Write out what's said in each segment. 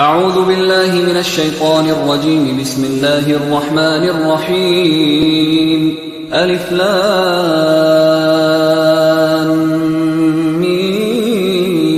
أعوذ بالله من الشيطان الرجيم. بسم الله الرحمن الرحيم. ألف لام ميم.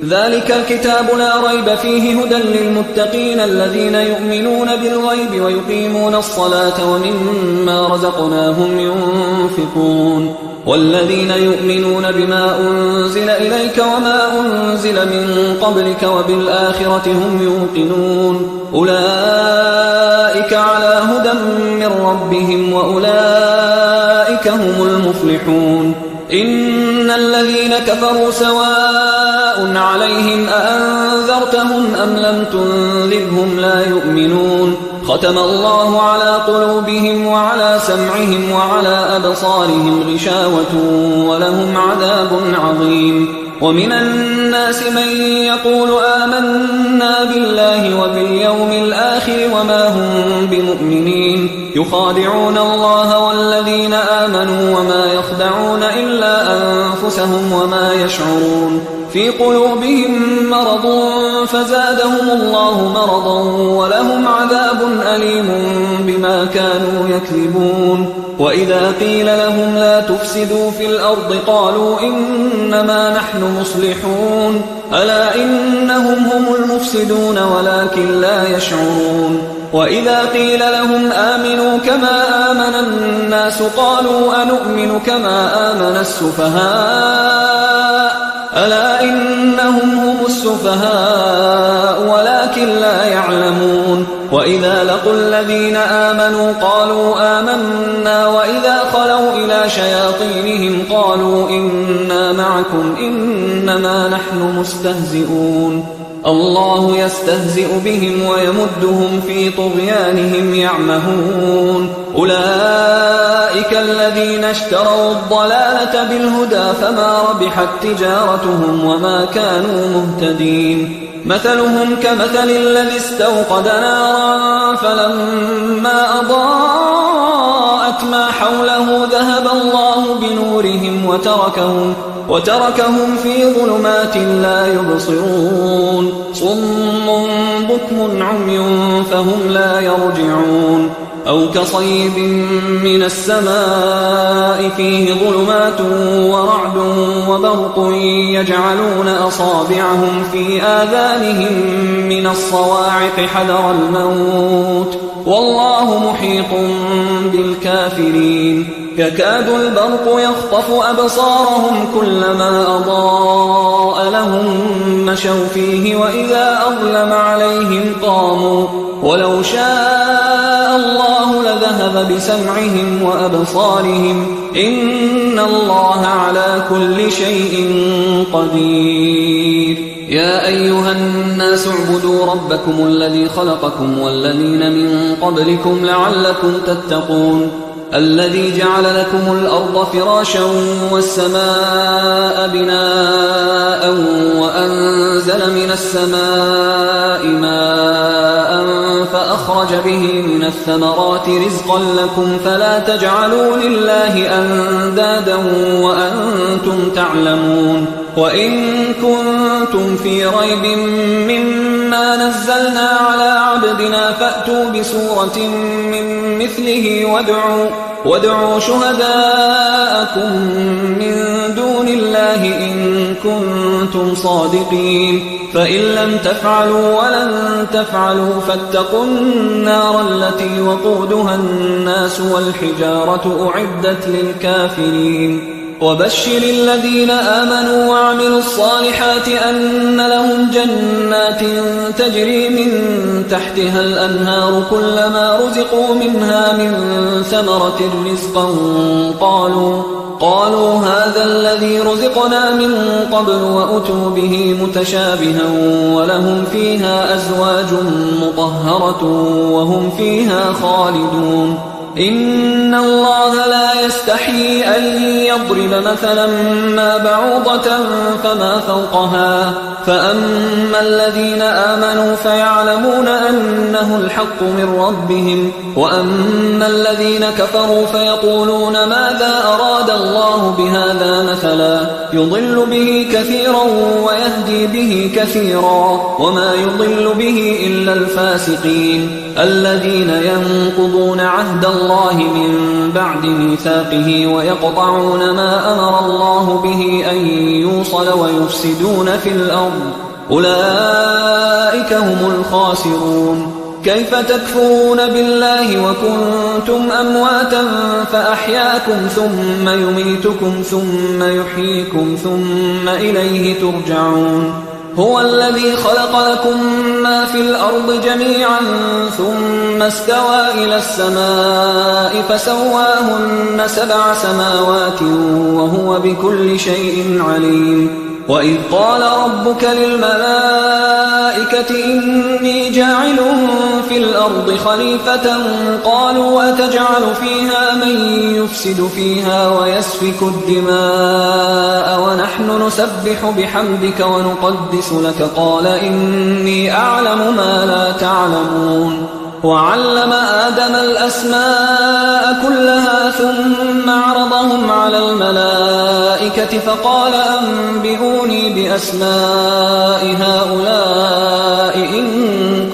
ذلك الكتاب لا ريب فيه هدى للمتقين الذين يؤمنون بالغيب ويقيمون الصلاة ومما رزقناهم ينفقون والذين يؤمنون بما أنزل إليك وما أنزل من قبلك وبالآخرة هم يوقنون أولئك على هدى من ربهم وأولئك هم المفلحون. إن الذين كفروا سواء عليهم أأنذرتهم أم لم تنذرهم لا يؤمنون. ختم الله على قلوبهم وعلى سمعهم وعلى أبصارهم غشاوة ولهم عذاب عظيم. ومن الناس من يقول آمنا بالله وباليوم الآخر وما هم بمؤمنين يخادعون الله والذين آمنوا وما يخدعون إلا أنفسهم وما يشعرون. في قلوبهم مرض فزادهم الله مرضا ولهم عذاب أليم بما كانوا يكذبون. وإذا قيل لهم لا تفسدوا في الأرض قالوا إنما نحن مصلحون ألا إنهم هم المفسدون ولكن لا يشعرون. وإذا قيل لهم آمنوا كما آمن الناس قالوا أنؤمن كما آمن السفهاء ألا إنهم هم السفهاء ولكن لا يعلمون. وإذا لقوا الذين آمنوا قالوا آمنا وإذا خلوا إلى شياطينهم قالوا إنا معكم إنما نحن مستهزئون. الله يستهزئ بهم ويمدهم في طغيانهم يعمهون. أولئك الذين اشتروا الضلالة بالهدى فما ربحت تجارتهم وما كانوا مهتدين. مثلهم كمثل الذي استوقد نارا فلما أضاءت ما حوله ذهب الله بنورهم وتركهم في ظلمات لا يبصرون. صم بكم عمي فهم لا يرجعون. أو كصيب من السماء فيه ظلمات ورعد وبرق يجعلون أصابعهم في آذانهم من الصواعق حذر الموت والله محيط بالكافرين. يكاد البرق يخطف أبصارهم كلما أضاء لهم مشوا فيه وإذا أظلم عليهم قاموا ولو شاء الله لذهب بسمعهم وأبصارهم إن الله على كل شيء قدير. يا أيها الناس اعبدوا ربكم الذي خلقكم والذين من قبلكم لعلكم تتقون الذي جعل لكم الأرض فراشا والسماء بناء وأنزل من السماء ماء فأخرج به من الثمرات رزقا لكم فلا تجعلوا لله أندادا وأنتم تعلمون. وإن كنتم في ريب مما نزلنا على عبدنا فأتوا بسورة من مثله وادعوا شهداءكم من دون الله إن كنتم صادقين. فإن لم تفعلوا ولن تفعلوا فاتقوا النار التي وقودها الناس والحجارة أعدت للكافرين. وبشر الذين آمنوا وعملوا الصالحات أن لهم جنات تجري من تحتها الأنهار كلما رزقوا منها من ثمرة رزقا قالوا هذا الذي رزقنا من قبل وأتوا به متشابها ولهم فيها أزواج مطهرة وهم فيها خالدون. إن الله لا يستحيي أن يضرب مثلا ما بعوضة فما فوقها فأما الذين آمنوا فيعلمون أنه الحق من ربهم وأما الذين كفروا فيقولون ماذا أراد الله بهذا مثلا يضل به كثيرا ويهدي به كثيرا وما يضل به إلا الفاسقين الذين ينقضون عهد الله من بعد ميثاقه ويقطعون ما أمر الله به أن يوصل ويفسدون في الأرض أولئك هم الخاسرون كيف تكفرون بالله وكنتم أمواتا فأحياكم ثم يميتكم ثم يحييكم ثم إليه ترجعون هو الذي خلق لكم ما في الأرض جميعا ثم استوى إلى السماء فسواهن 7 سماوات وهو بكل شيء عليم وإذ قال ربك للملائكة إني جاعل في الأرض خليفة قالوا أتجعل فيها من يفسد فيها ويسفك الدماء ونحن نسبح بحمدك ونقدس لك قال إني أعلم ما لا تعلمون وعلم آدم الأسماء كلها ثم عرضهم على الملائكة فقال أنبئوني بأسماء هؤلاء إن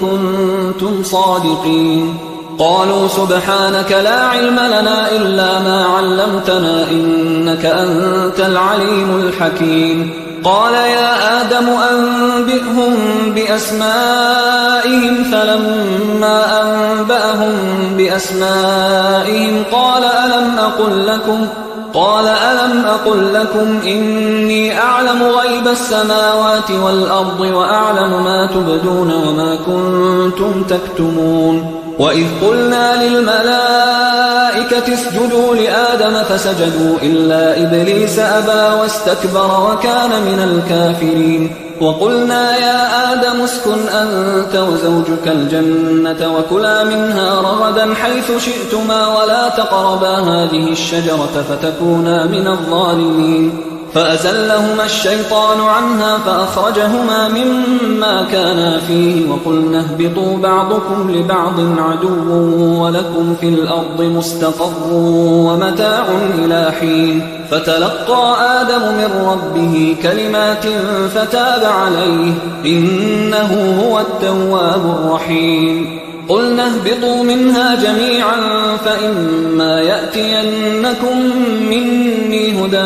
كنتم صادقين قالوا سبحانك لا علم لنا إلا ما علمتنا إنك أنت العليم الحكيم قال يا آدم أنبئهم بأسمائهم فلما أنبأهم بأسمائهم قال ألم أقل لكم إني أعلم غيب السماوات والأرض وأعلم ما تبدون وما كنتم تكتمون وإذ قلنا للملائكة اسجدوا لآدم فسجدوا إلا إبليس أبى واستكبر وكان من الكافرين وقلنا يا آدم اسكن أنت وزوجك الجنة وكلا منها رغدا حيث شئتما ولا تقربا هذه الشجرة فتكونا من الظالمين فأزلهما الشيطان عنها فأخرجهما مما كانا فيه وقلنا اهبطوا بعضكم لبعض عدو ولكم في الأرض مستقر ومتاع إلى حين فتلقى آدم من ربه كلمات فتاب عليه إنه هو التواب الرحيم قلنا اهبطوا منها جميعا فإما يأتينكم مني هدى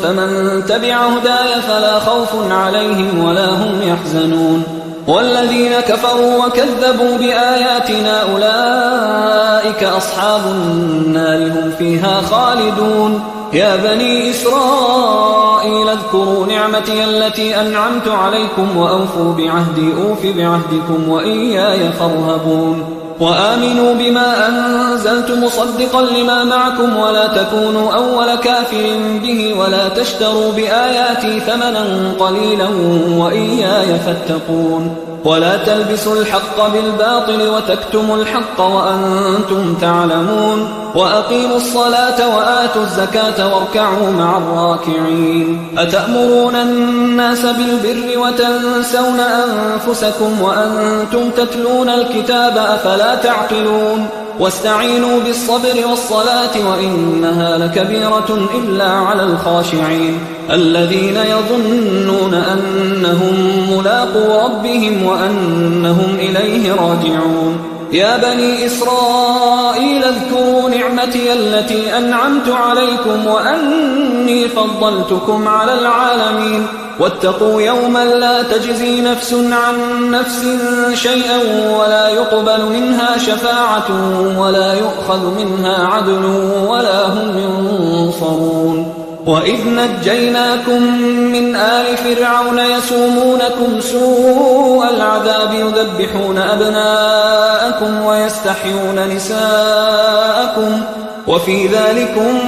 فمن تبع هداي فلا خوف عليهم ولا هم يحزنون والذين كفروا وكذبوا بآياتنا أولئك أصحاب النار هم فيها خالدون يا بني إسرائيل اذكروا نعمتي التي أنعمت عليكم وأوفوا بعهدي أوف بعهدكم وإياي فارهبون وآمنوا بما أنزلت مصدقا لما معكم ولا تكونوا أول كافر به ولا تشتروا بآياتي ثمنا قليلا وإياي فاتقون ولا تلبسوا الحق بالباطل وتكتموا الحق وأنتم تعلمون وأقيموا الصلاة وآتوا الزكاة واركعوا مع الراكعين أتأمرون الناس بالبر وتنسون أنفسكم وأنتم تتلون الكتاب أفلا تعقلون واستعينوا بالصبر والصلاة وإنها لكبيرة إلا على الخاشعين الذين يظنون أنهم ملاقو ربهم وأنهم إليه راجعون يا بني إسرائيل اذكروا نعمتي التي أنعمت عليكم وأني فضلتكم على العالمين واتقوا يوما لا تجزي نفس عن نفس شيئا ولا يقبل منها شفاعة ولا يؤخذ منها عدل ولا هم ينصرون وإذ نجيناكم من آل فرعون يسومونكم سوء العذاب يذبحون أبناءكم ويستحيون نساءكم وفي ذلكم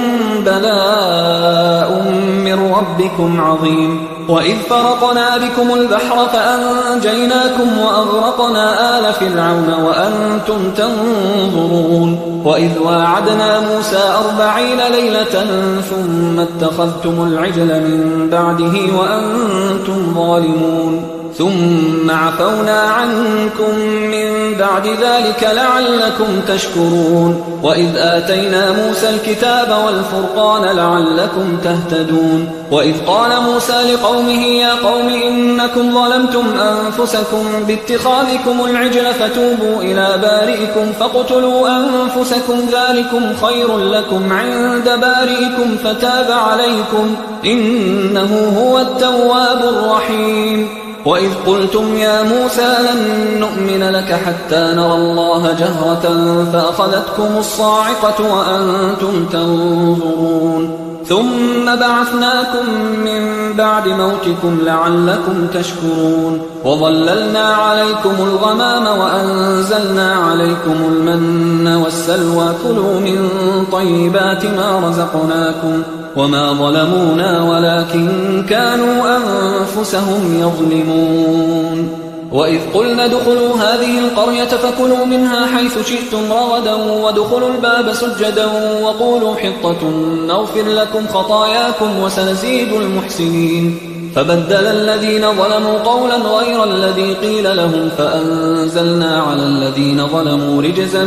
بلاء من ربكم عظيم وإذ فرقنا بكم البحر فأنجيناكم وأغرقنا آل فرعون وأنتم تنظرون وإذ واعدنا موسى 40 ليلة ثم اتخذتم العجل من بعده وأنتم ظالمون ثم عفونا عنكم من بعد ذلك لعلكم تشكرون وإذ آتينا موسى الكتاب والفرقان لعلكم تهتدون وإذ قال موسى لقومه يا قوم إنكم ظلمتم أنفسكم باتخاذكم العجل فتوبوا إلى بارئكم فاقتلوا أنفسكم ذلكم خير لكم عند بارئكم فتاب عليكم إنه هو التواب الرحيم وإذ قلتم يا موسى لن نؤمن لك حتى نرى الله جهرة فأخذتكم الصاعقة وأنتم تنظرون ثم بعثناكم من بعد موتكم لعلكم تشكرون وظللنا عليكم الغمام وأنزلنا عليكم المن والسلوى كلوا من طيبات ما رزقناكم وما ظلمونا ولكن كانوا أنفسهم يظلمون وإذ قلنا ادخلوا هذه القرية فكلوا منها حيث شئتم رغدا وادخلوا الباب سجدا وقولوا حطة نغفر لكم خطاياكم وسنزيد المحسنين فبدل الذين ظلموا قولا غير الذي قيل لهم فأنزلنا على الذين ظلموا رجزا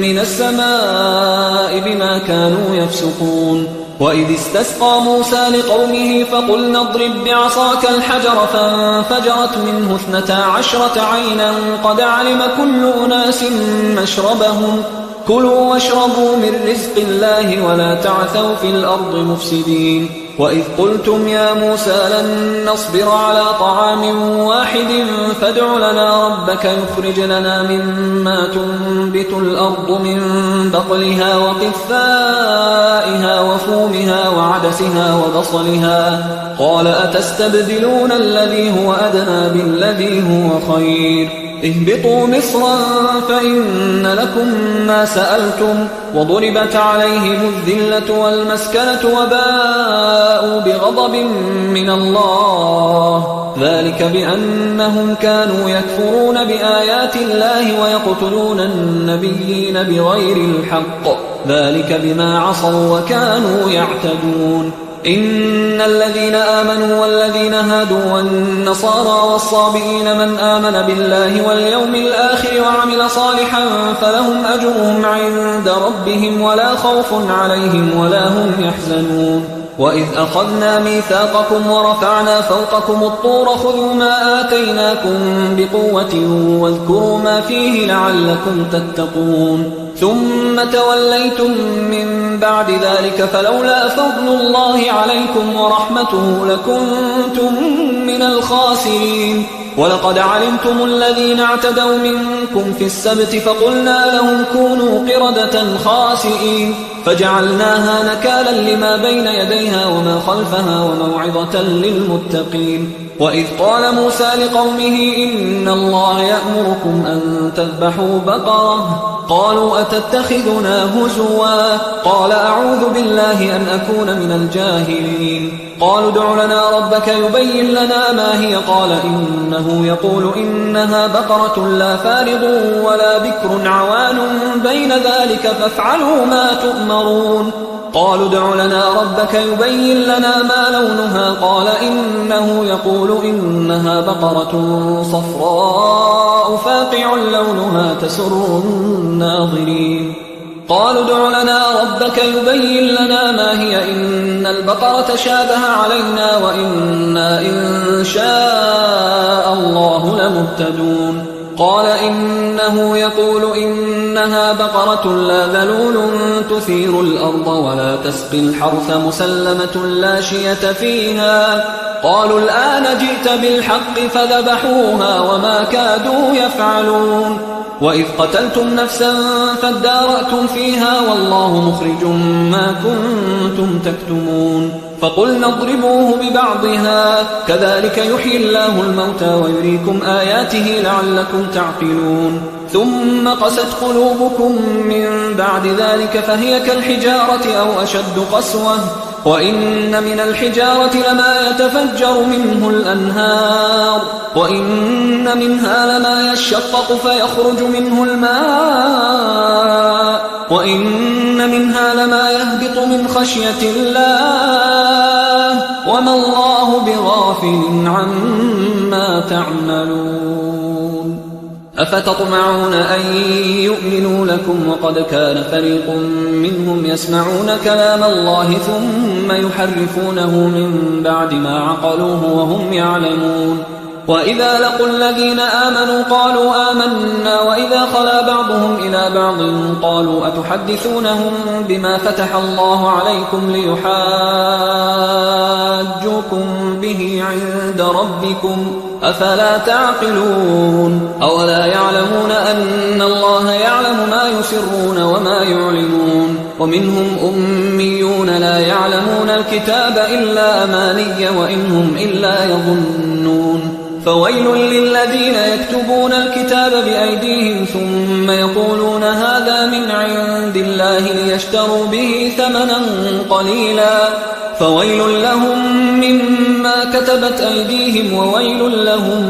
من السماء بما كانوا يفسقون وإذ استسقى موسى لقومه فقلنا اضرب بعصاك الحجر فانفجرت منه 12 عينا قد علم كل أناس مشربهم كلوا واشربوا من رزق الله ولا تعثوا في الأرض مفسدين وإذ قلتم يا موسى لن نصبر على طعام واحد فادع لنا ربك يخرج لنا مما تنبت الأرض من بقلها وقثائها وفومها وعدسها وبصلها قال أتستبدلون الذي هو أدنى بالذي هو خير اهبطوا مصرا فإن لكم ما سألتم وضربت عليهم الذلة والمسكنة وباءوا بغضب من الله ذلك بأنهم كانوا يكفرون بآيات الله ويقتلون النبيين بغير الحق ذلك بما عصوا وكانوا يعتدون إن الذين آمنوا والذين هادوا والنصارى والصابئين من آمن بالله واليوم الآخر وعمل صالحا فلهم أجرهم عند ربهم ولا خوف عليهم ولا هم يحزنون وإذ أخذنا ميثاقكم ورفعنا فوقكم الطور خذوا ما آتيناكم بقوة واذكروا ما فيه لعلكم تتقون ثم توليتم من بعد ذلك فلولا فضل الله عليكم ورحمته لكنتم من الخاسرين ولقد علمتم الذين اعتدوا منكم في السبت فقلنا لهم كونوا قردة خاسئين فجعلناها نكالا لما بين يديها وما خلفها وموعظة للمتقين وإذ قال موسى لقومه إن الله يأمركم أن تذبحوا بقرة قالوا أتتخذنا هزوا قال أعوذ بالله أن أكون من الجاهلين قالوا ادع لنا ربك يبين لنا ما هي قال إنه يقول إنها بقرة لا فارض ولا بكر عوان بين ذلك فافعلوا ما تؤمرون قالوا ادع لنا ربك يبين لنا ما لونها قال إنه يقول إنها بقرة صفراء فاقع لونها تسر الناظرين قالوا ادع لنا ربك يبين لنا ما هي إن البقرة شابه علينا وإنا إن شاء الله لمهتدون قال إنه يقول إنها بقرة لا ذلول تثير الأرض ولا تسقي الحرث مسلمة لا شية فيها قالوا الآن جئت بالحق فذبحوها وما كادوا يفعلون وإذ قتلتم نفسا فادارأتم فيها والله مخرج ما كنتم تكتمون فقلنا اضربوه ببعضها كذلك يحيي الله الموتى ويريكم آياته لعلكم تعقلون ثم قست قلوبكم من بعد ذلك فهي كالحجارة أو أشد قسوة وإن من الحجارة لما يتفجر منه الأنهار وإن منها لما يشقق فيخرج منه الماء وإن منها لما يهبط من خشية الله وما الله بغافل عما تعملون أفتطمعون أن يؤمنوا لكم وقد كان فريق منهم يسمعون كلام الله ثم يحرفونه من بعد ما عقلوه وهم يعلمون وإذا لقوا الذين آمنوا قالوا آمنا وإذا خلا بعضهم إلى بعض قالوا أتحدثونهم بما فتح الله عليكم ليحاجوكم به عند ربكم أفلا تعقلون أولا يعلمون أن الله يعلم ما يسرون وما يعلنون ومنهم أميون لا يعلمون الكتاب إلا أماني وإنهم إلا يظنون فويل للذين يكتبون الكتاب بأيديهم ثم يقولون هذا من عند الله ليشتروا به ثمنا قليلا فويل لهم مما كتبت أيديهم وويل لهم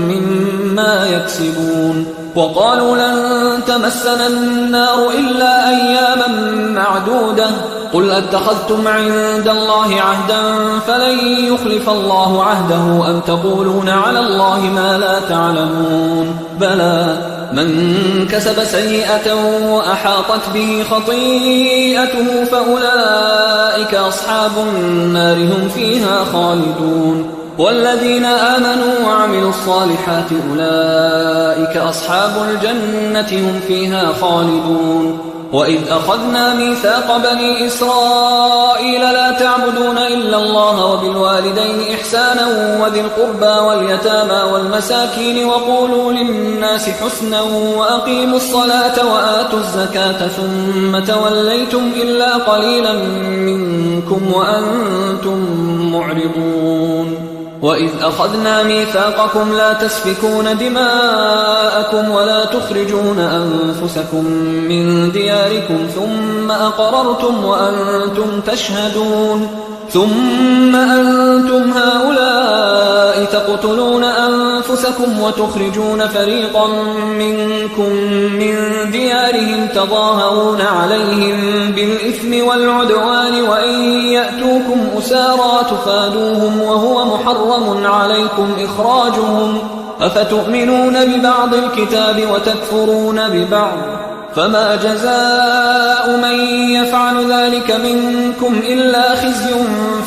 مما يكسبون وقالوا لن تمسنا النار إلا أياما معدودة قل أتخذتم عند الله عهدا فلن يخلف الله عهده أم تقولون على الله ما لا تعلمون بلى من كسب سيئة وأحاطت به خطيئته فأولئك أصحاب النار هم فيها خالدون والذين آمنوا وعملوا الصالحات أولئك أصحاب الجنة هم فيها خالدون وإذ أخذنا ميثاق بني إسرائيل لا تعبدون إلا الله وبالوالدين إحسانا وذي القربى واليتامى والمساكين وقولوا للناس حسنا وأقيموا الصلاة وآتوا الزكاة ثم توليتم إلا قليلا منكم وأنتم معرضون وإذ أخذنا ميثاقكم لا تسفكون دماءكم ولا تخرجون أنفسكم من دياركم ثم أقررتم وأنتم تشهدون ثم أنتم هؤلاء تقتلون أنفسكم وتخرجون فريقا منكم من ديارهم تظاهرون عليهم بالإثم والعدوان وإن يأتوكم أسارى تفادوهم وهو محرم عليكم إخراجهم أفتؤمنون ببعض الكتاب وتكفرون ببعض فما جزاء من يفعل ذلك منكم إلا خزي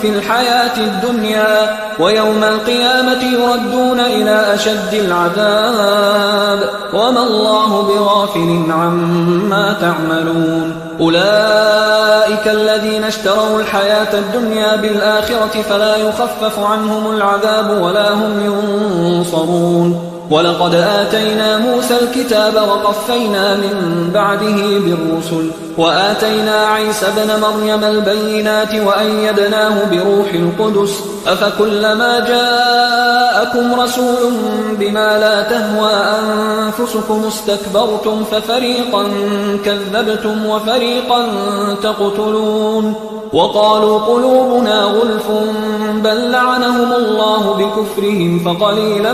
في الحياة الدنيا ويوم القيامة يردون إلى أشد العذاب وما الله بغافل عما تعملون أولئك الذين اشتروا الحياة الدنيا بالآخرة فلا يخفف عنهم العذاب ولا هم ينصرون ولقد آتينا موسى الكتاب وقفينا من بعده بالرسل وآتينا عيسى ابن مريم البينات وأيدناه بروح القدس أفكلما جاءكم رسول بما لا تهوى أنفسكم استكبرتم ففريقا كذبتم وفريقا تقتلون وقالوا قلوبنا غلف بل لعنهم الله بكفرهم فقليلا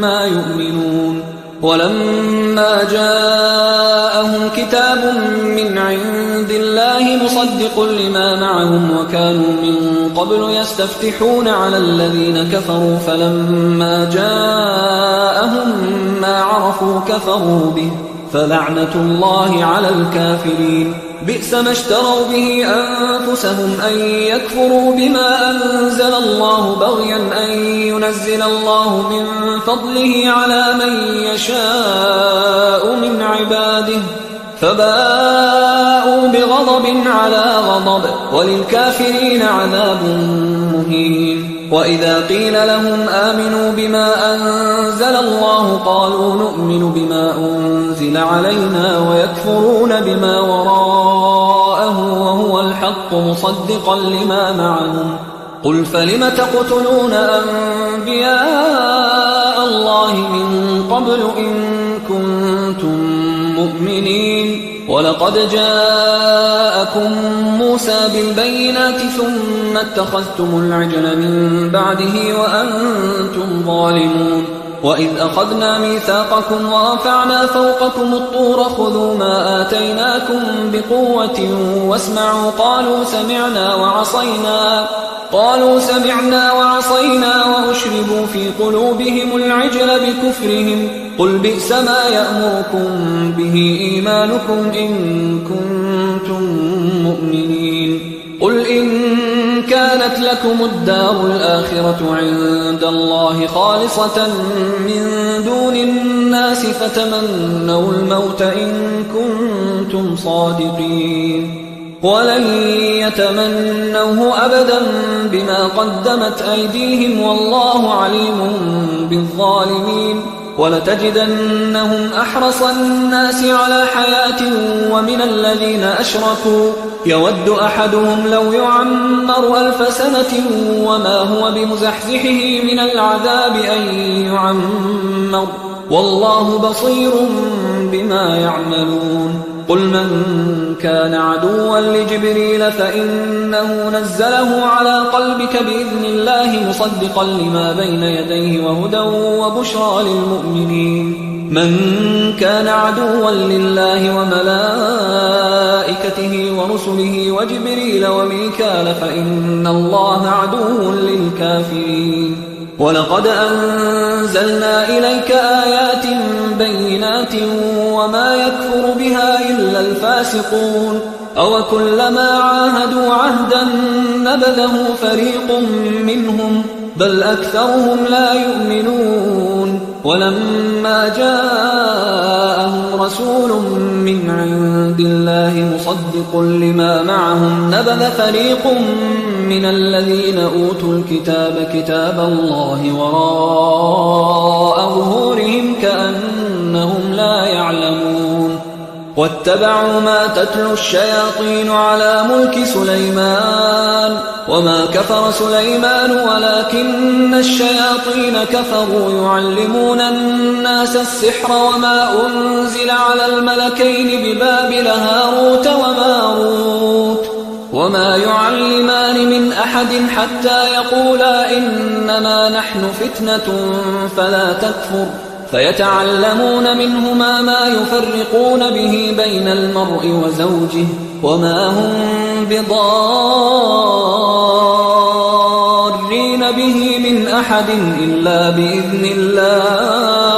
ما يؤمنون ولما جاءهم كتاب من عند الله مصدق لما معهم وكانوا من قبل يستفتحون على الذين كفروا فلما جاءهم ما عرفوا كفروا به فلعنة الله على الكافرين بئس ما اشتروا به أنفسهم أن يكفروا بما أنزل الله بغيا أن ينزل الله من فضله على من يشاء من عباده فباءوا بغضب على غضب وللكافرين عذاب مهين وإذا قيل لهم آمنوا بما أنزل الله قالوا نؤمن بما أنزل علينا ويكفرون بما وراءه وهو الحق مصدقا لما معهم قل فلم تقتلون أنبياء الله من قبل إن كنتم مؤمنين ولقد جاءكم موسى بالبينات ثم اتخذتم العجل من بعده وأنتم ظالمون وإذ أخذنا ميثاقكم ورفعنا فوقكم الطور خذوا ما آتيناكم بقوة واسمعوا قالوا سمعنا وعصينا وأشربوا في قلوبهم العجل بكفرهم قل بئس ما يأمركم به إيمانكم إن كنتم مؤمنين قل إن كانت لكم الدار الآخرة عند الله خالصة من دون الناس فتمنوا الموت إن كنتم صادقين ولن يتمنوه أبدا بما قدمت أيديهم والله عليم بالظالمين ولتجدنهم أحرص الناس على حياة ومن الذين أشركوا يود أحدهم لو يعمر 1000 سنة وما هو بمزحزحه من العذاب أن يعمر والله بصير بما يعملون قل من كان عدوا لجبريل فإنه نزله على قلبك بإذن الله مصدقا لما بين يديه وهدى وبشرى للمؤمنين من كان عدوا لله وملائكته ورسله وجبريل وميكال فإن الله عدو للكافرين ولقد أنزلنا إليك آيات بينات وما يكفر بها إلا الفاسقون أوكلما عاهدوا عهدا نبذه فريق منهم بل أكثرهم لا يؤمنون ولما جاءهم رسول من عند الله مصدق لما معهم نبذ فريق من الذين أوتوا الكتاب كتاب الله وراء ظهورهم كأنهم لا يعلمون واتبعوا ما تتلو الشياطين على ملك سليمان وما كفر سليمان ولكن الشياطين كفروا يعلمون الناس السحر وما أنزل على الملكين ببابل هاروت وماروت وما يعلمان من أحد حتى يقولا إنما نحن فتنة فلا تكفر فيتعلمون منهما ما يفرقون به بين المرء وزوجه وما هم بضارين به من أحد إلا بإذن الله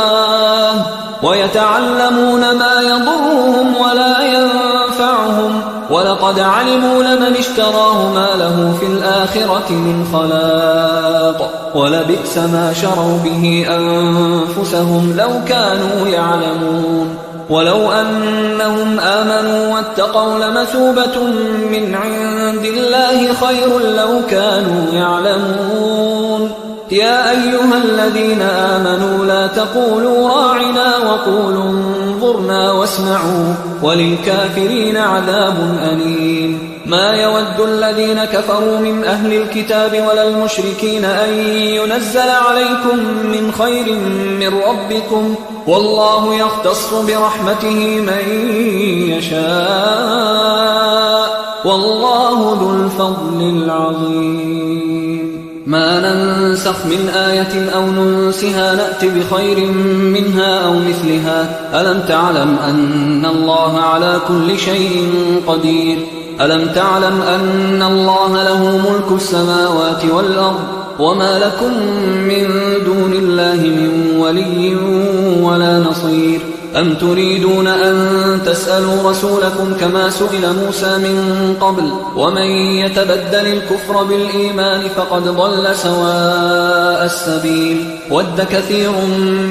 ويتعلمون ما يضرهم ولا ينفعهم ولقد علموا لمن اشتراه ما له في الآخرة من خلاق ولبئس ما شروا به أنفسهم لو كانوا يعلمون ولو أنهم آمنوا واتقوا لمثوبة من عند الله خير لو كانوا يعلمون يا أيها الذين آمنوا لا تقولوا راعنا وقولوا انظرنا واسمعوا وللكافرين عذاب أليم ما يود الذين كفروا من أهل الكتاب ولا المشركين أن ينزل عليكم من خير من ربكم والله يختص برحمته من يشاء والله ذو الفضل العظيم ما ننسخ من آية أو ننسها نأت بخير منها أو مثلها ألم تعلم أن الله على كل شيء قدير ألم تعلم أن الله له ملك السماوات والأرض وما لكم من دون الله من ولي ولا نصير أم تريدون أن تسألوا رسولكم كما سئل موسى من قبل ومن يتبدل الكفر بالإيمان فقد ضل سواء السبيل ود كثير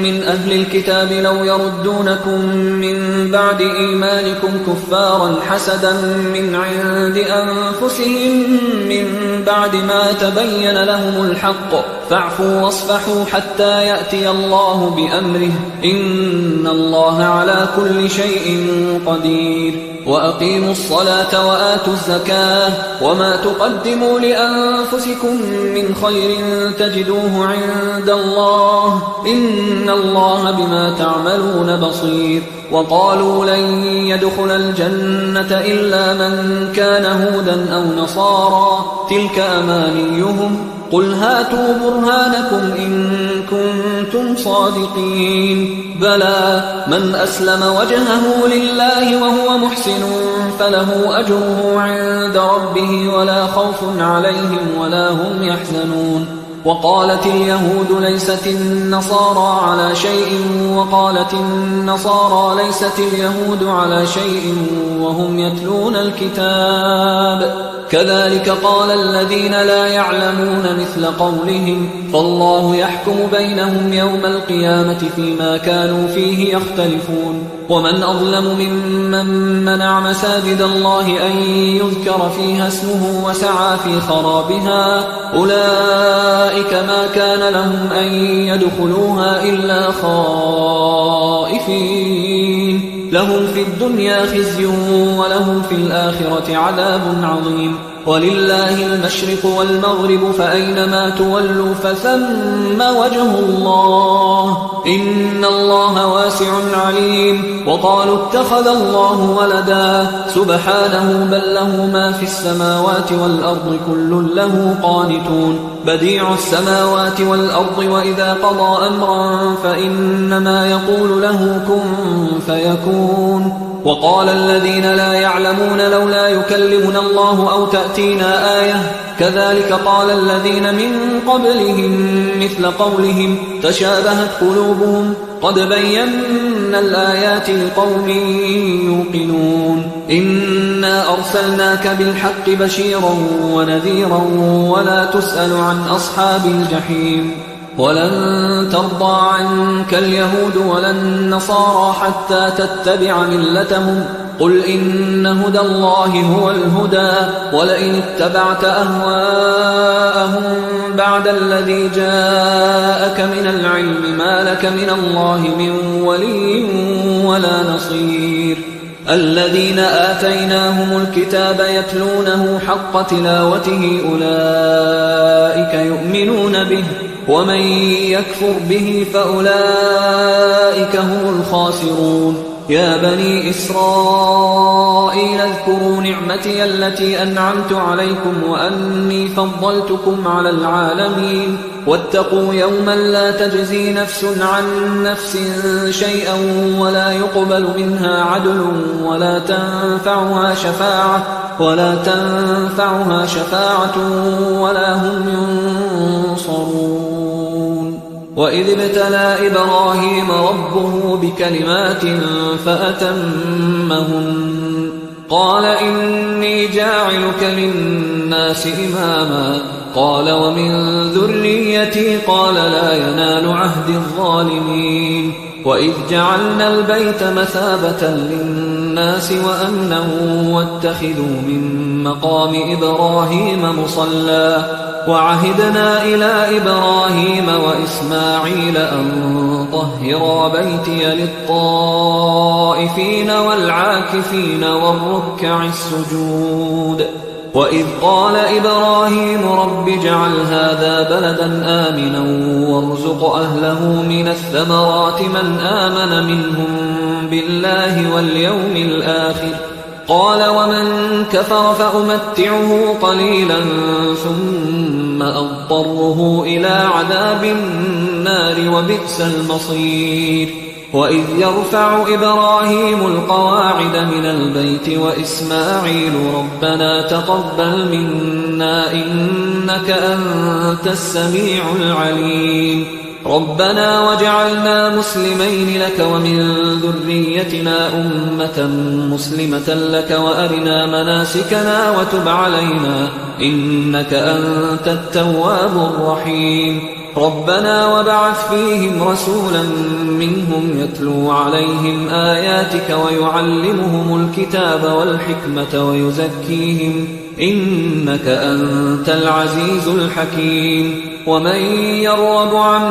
من أهل الكتاب لو يردونكم من بعد إيمانكم كفارا حسدا من عند أنفسهم من بعد ما تبين لهم الحق فاعفوا واصفحوا حتى يأتي الله بأمره إن الله على كل شيء قدير وأقيموا الصلاة وآتوا الزكاة وما تقدموا لأنفسكم من خير تجدوه عند الله الله إن الله بما تعملون بصير وقالوا لن يدخل الجنة إلا من كان هودا أو نصارى تلك أمانيهم قل هاتوا برهانكم إن كنتم صادقين بلى من أسلم وجهه لله وهو محسن فله أجره عند ربه ولا خوف عليهم ولا هم يحزنون وقالت اليهود ليست النصارى على شيء وقالت النصارى ليست اليهود على شيء وهم يتلون الكتاب كذلك قال الذين لا يعلمون مثل قولهم فالله يحكم بينهم يوم القيامة فيما كانوا فيه يختلفون ومن أظلم ممن منع مساجد الله أن يذكر فيها اسمه وسعى في خرابها أولئك ما كان لهم أن يدخلوها إلا خائفين لهم في الدنيا خزي ولهم في الآخرة عذاب عظيم ولله المشرق والمغرب فأينما تولوا فثم وجه الله إن الله واسع عليم وقالوا اتخذ الله ولدا سبحانه بل له ما في السماوات والأرض كل له قانتون بديع السماوات والأرض وإذا قضى أمرا فإنما يقول له كن فيكون وقال الذين لا يعلمون لولا يكلمنا الله أو تأتينا آية كذلك قال الذين من قبلهم مثل قولهم تشابهت قلوبهم قد بينا الآيات لقوم يوقنون إنا أرسلناك بالحق بشيرا ونذيرا ولا تسأل عن أصحاب الجحيم ولن ترضى عنك اليهود ولا النصارى حتى تتبع ملتهم قل إن هدى الله هو الهدى ولئن اتبعت أهواءهم بعد الذي جاءك من العلم ما لك من الله من ولي ولا نصير الذين آتيناهم الكتاب يتلونه حق تلاوته أولئك يؤمنون به ومن يكفر به فأولئك هم الخاسرون يا بني إسرائيل اذكروا نعمتي التي أنعمت عليكم وأني فضلتكم على العالمين واتقوا يوما لا تجزي نفس عن نفس شيئا ولا يقبل منها عدل ولا تنفعها شفاعة ولا هم ينصرون وإذ ابتلى إبراهيم ربه بكلمات فأتمهن قال إني جاعلك للناس إماما قال ومن ذريتي قال لا ينال عهد الظالمين وإذ جعلنا البيت مثابة للناس وأمنا واتخذوا من مقام إبراهيم مصلى وعهدنا إلى إبراهيم وإسماعيل أن طهرا بيتي للطائفين والعاكفين والركع السجود وإذ قال إبراهيم رب اجعل هذا بلدا آمنا وارزق أهله من الثمرات من آمن منهم بالله واليوم الآخر قال ومن كفر فأمتعه قليلا ثم أضطره إلى عذاب النار وبئس المصير وإذ يرفع إبراهيم القواعد من البيت وإسماعيل ربنا تقبل منا إنك أنت السميع العليم ربنا واجعلنا مسلمين لك ومن ذريتنا أمة مسلمة لك وأرنا مناسكنا وتب علينا إنك أنت التواب الرحيم ربنا وابعث فيهم رسولا منهم يتلو عليهم آياتك ويعلمهم الكتاب والحكمة ويزكيهم إنك أنت العزيز الحكيم ومن يرغب عن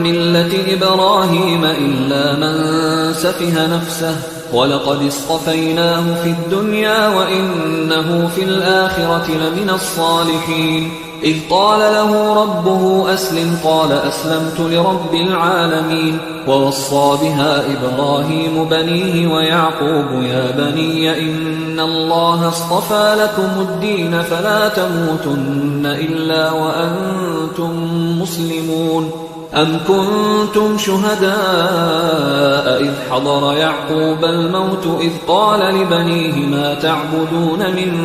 ملة إبراهيم إلا من سفه نفسه ولقد اصطفيناه في الدنيا وإنه في الآخرة لمن الصالحين إذ قال له ربه أسلم قال أسلمت لرب العالمين ووصى بها إبراهيم بنيه ويعقوب يا بني إن الله اصطفى لكم الدين فلا تموتن إلا وأنتم مسلمون أم كنتم شهداء إذ حضر يعقوب الموت إذ قال لبنيه ما تعبدون من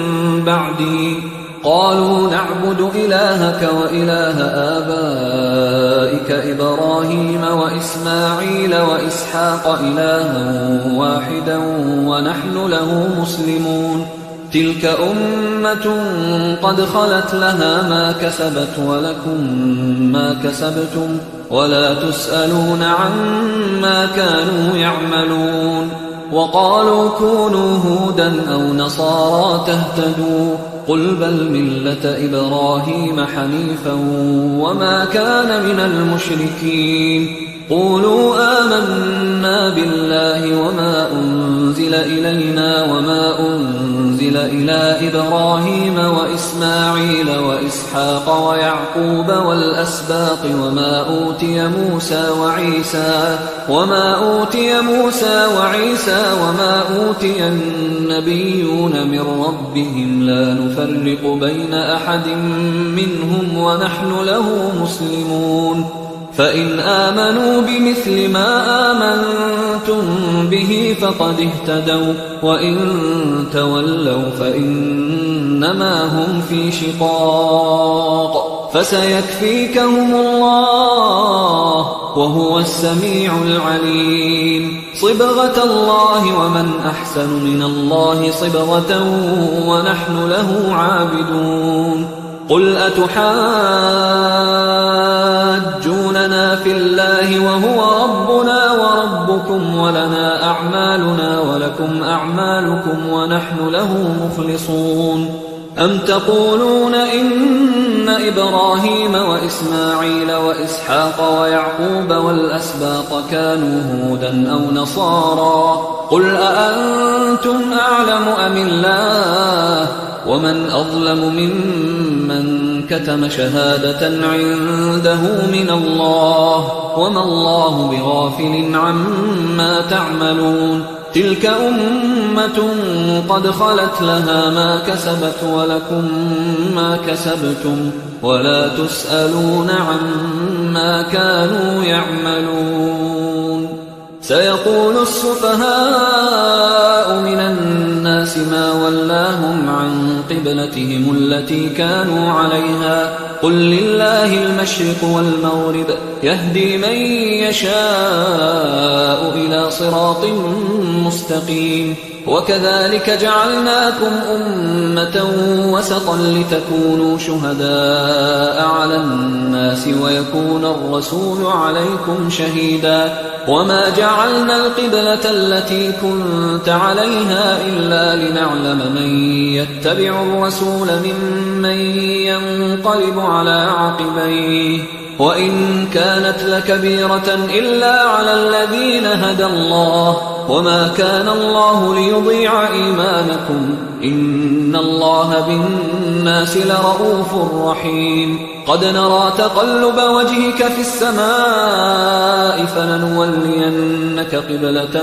بعدي قالوا نعبد إلهك وإله آبائك إبراهيم وإسماعيل وإسحاق إلها واحدا ونحن له مسلمون تلك أمة قد خلت لها ما كسبت ولكم ما كسبتم ولا تسألون عما كانوا يعملون وقالوا كونوا هودا أو نصارى تهتدوا قل بل ملة إبراهيم حنيفا وما كان من المشركين قولوا آمنا بالله وما أنزل إلينا وما أنزل إلى إبراهيم وإسماعيل وإسحاق ويعقوب والأسباط وما أوتي موسى وعيسى وما أوتي النبيون من ربهم لا نفرق بين أحد منهم ونحن له مسلمون فإن آمنوا بمثل ما آمنتم به فقد اهتدوا وإن تولوا فإنما هم في شقاق فسيكفيكهم الله وهو السميع العليم صبغة الله ومن أحسن من الله صبغة ونحن له عابدون قل أتحاجوننا في الله وهو ربنا وربكم ولنا أعمالنا ولكم أعمالكم ونحن له مخلصون أم تقولون إن إبراهيم وإسماعيل وإسحاق ويعقوب والأسباط كانوا هودا أو نصارى قل أأنتم أعلم أم الله ومن أظلم ممن كتم شهادة عنده من الله وما الله بغافل عما تعملون تلك أمة قد خلت لها ما كسبت ولكم ما كسبتم ولا تسألون عما كانوا يعملون سيقول السفهاء من الناس ما ولاهم عن قبلتهم التي كانوا عليها قل لله المشرق والمغرب يهدي من يشاء إلى صراط مستقيم وكذلك جعلناكم أمة وسطا لتكونوا شهداء على الناس ويكون الرسول عليكم شهيدا وما جعلنا القبلة التي كنت عليها إلا لنعلم من يتبع الرسول ممن ينقلب على عقبيه وإن كانت لكبيرة إلا على الذين هدى الله وما كان الله ليضيع إيمانكم إن الله بالناس لرؤوف رحيم قد نرى تقلب وجهك في السماء فلنولينك قبلة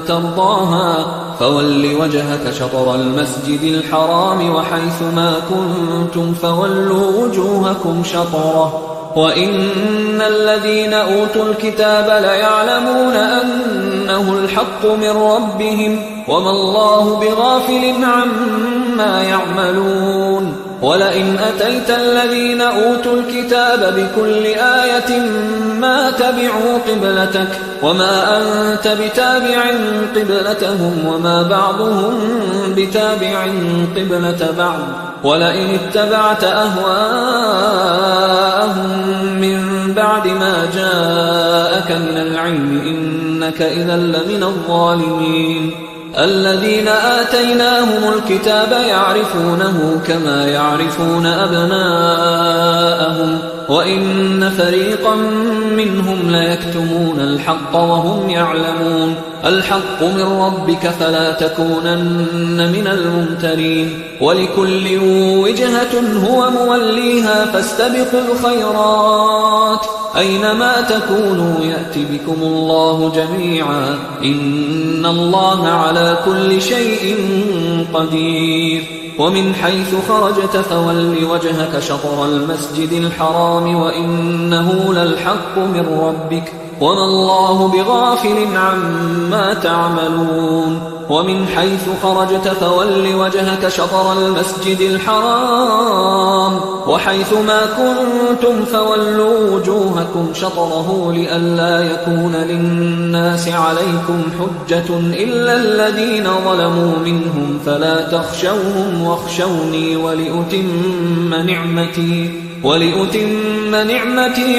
ترضاها فول وجهك شطر المسجد الحرام وحيث ما كنتم فولوا وجوهكم شطره وإن الذين أوتوا الكتاب ليعلمون أنه الحق من ربهم وما الله بغافل عما يعملون ولئن أتيت الذين أوتوا الكتاب بكل آية ما تبعوا قبلتك وما أنت بتابع قبلتهم وما بعضهم بتابع قبلة بعض ولئن اتبعت أهواءهم من بعد ما جاءك من العلم إنك إذا لمن الظالمين الذين آتيناهم الكتاب يعرفونه كما يعرفون أبناءهم وإن فريقا منهم ليكتمون الحق وهم يعلمون الحق من ربك فلا تكونن من الممترين ولكل وجهة هو موليها فاستبقوا الخيرات أينما تكونوا يأت بكم الله جميعا إن الله على كل شيء قدير ومن حيث خرجت فول وجهك شطر المسجد الحرام وإنه للحق من ربك وما الله بغافل عما تعملون ومن حيث خرجت فول وجهك شطر المسجد الحرام وحيث ما كنتم فولوا وجوهكم شطره لئلا يكون للناس عليكم حجة إلا الذين ظلموا منهم فلا تخشوهم واخشوني ولأتم نعمتي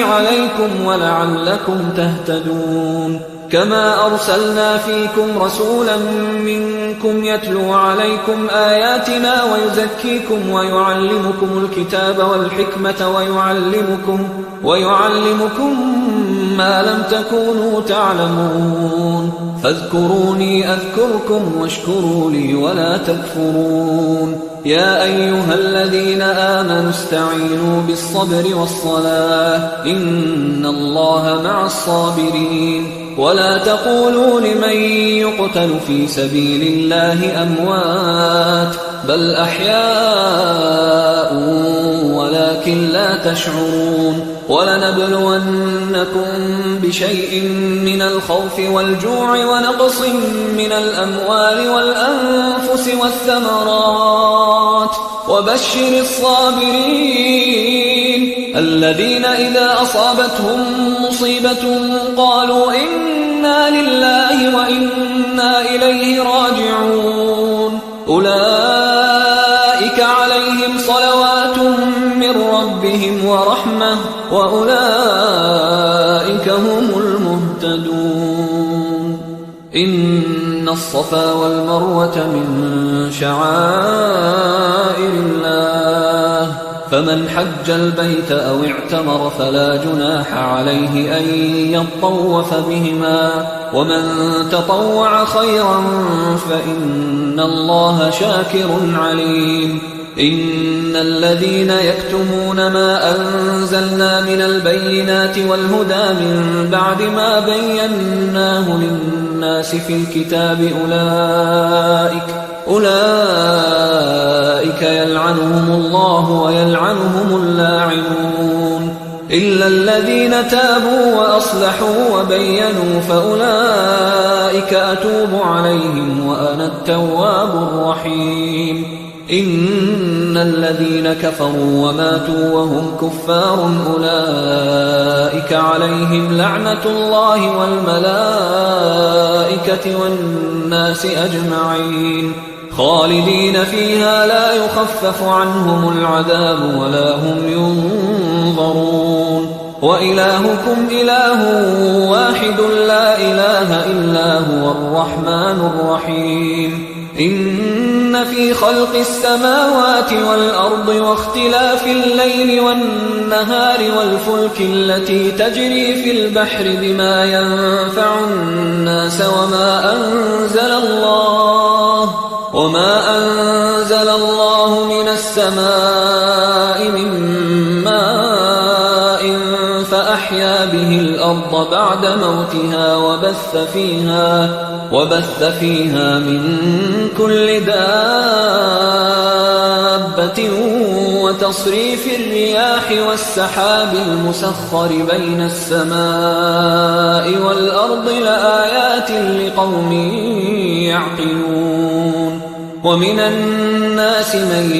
عليكم ولعلكم تهتدون كما أرسلنا فيكم رسولا منكم يتلو عليكم آياتنا ويزكيكم ويعلمكم الكتاب والحكمة ويعلمكم ما لم تكونوا تعلمون فاذكروني أذكركم واشكروا لي ولا تكفرون يا أيها الذين آمنوا استعينوا بالصبر والصلاة إن الله مع الصابرين ولا تقولوا لمن يقتل في سبيل الله أموات بل أحياء ولكن لا تشعرون ولنبلونكم بشيء من الخوف والجوع ونقص من الأموال والأنفس والثمرات وبشر الصابرين الذين إذا أصابتهم مصيبة قالوا إنا لله وإنا إليه راجعون أولئك عليهم صلوات من ربهم ورحمة وأولئك هم المهتدون إن الصفا والمروة من شعائر الله فمن حج البيت أو اعتمر فلا جناح عليه أن يطوف بهما ومن تطوع خيرا فإن الله شاكر عليم إن الذين يكتمون ما أنزلنا من البينات والهدى من بعد ما بيناه للناس في الكتاب أولئك يلعنهم الله ويلعنهم اللاعنون إلا الذين تابوا وأصلحوا وبينوا فأولئك أتوب عليهم وأنا التواب الرحيم إن الذين كفروا وماتوا وهم كفار أولئك عليهم لعنة الله والملائكة والناس أجمعين خالدين فيها لا يخفف عنهم العذاب ولا هم ينظرون وإلهكم إله واحد لا إله إلا هو الرحمن الرحيم إن في خلق السماوات والأرض واختلاف الليل والنهار والفلك التي تجري في البحر بما ينفع الناس وما أنزل الله من السماء من ماء فأحيا به الأرض بعد موتها وبث فيها من كل دابة وتصريف الرياح والسحاب المسخر بين السماء والأرض لآيات لقوم يعقلون ومن الناس من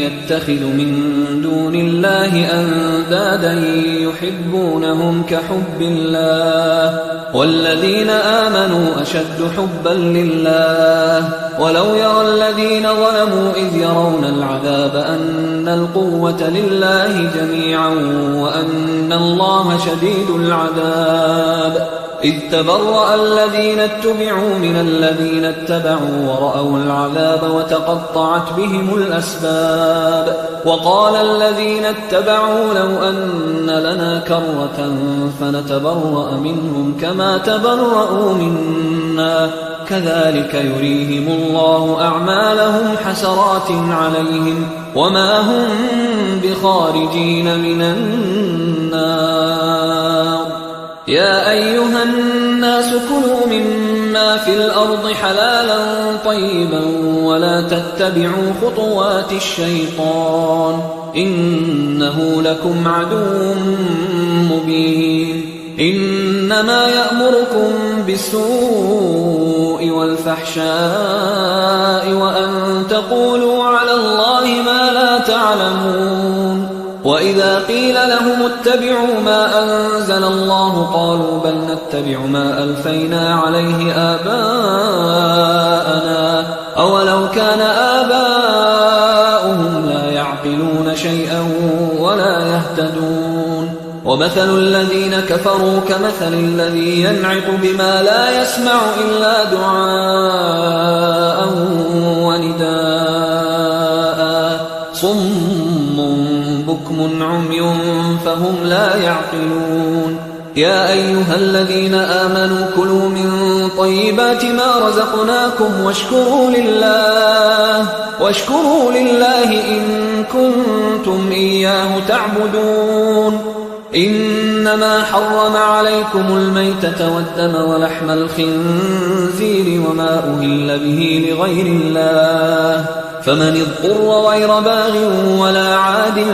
يتخذ من دون الله أندادا يحبونهم كحب الله والذين آمنوا أشد حبا لله ولو يرى الذين ظلموا إذ يرون العذاب أن القوة لله جميعا وأن الله شديد العذاب إذ تبرأ الذين اتبعوا من الذين اتبعوا ورأوا العذاب وتقطعت بهم الأسباب وقال الذين اتبعوا لو أن لنا كرة فنتبرأ منهم كما تبرأوا منا كذلك يريهم الله أعمالهم حسرات عليهم وما هم بخارجين من النار يا أيها الناس كلوا مما في الأرض حلالا طيبا ولا تتبعوا خطوات الشيطان إنه لكم عدو مبين إنما يأمركم بالسوء والفحشاء وأن تقولوا على الله ما لا تعلمون وإذا قيل لهم اتبعوا ما أنزل الله قالوا بل نتبع ما ألفينا عليه آباءنا أولو كان آباؤهم لا يعقلون شيئا ولا يهتدون ومثل الذين كفروا كمثل الذي ينعق بما لا يسمع إلا دعاء ونداء صم بكم عمي فهم لا يعقلون يا أيها الذين آمنوا كلوا من طيبات ما رزقناكم واشكروا لله إن كنتم إياه تعبدون إنما حرم عليكم الميتة والدم ولحم الخنزير وما أهل به لغير الله فمن اضطر غير باغ ولا عاد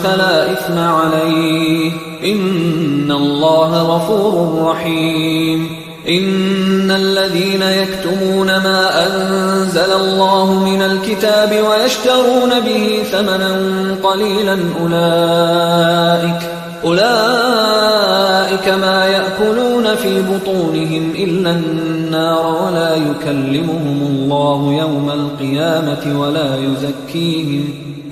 فلا إثم عليه إن الله غفور رحيم إن الذين يكتمون ما أنزل الله من الكتاب ويشترون به ثمنا قليلا أولئك ما يأكلون في بطونهم إلا النار ولا يكلمهم الله يوم القيامة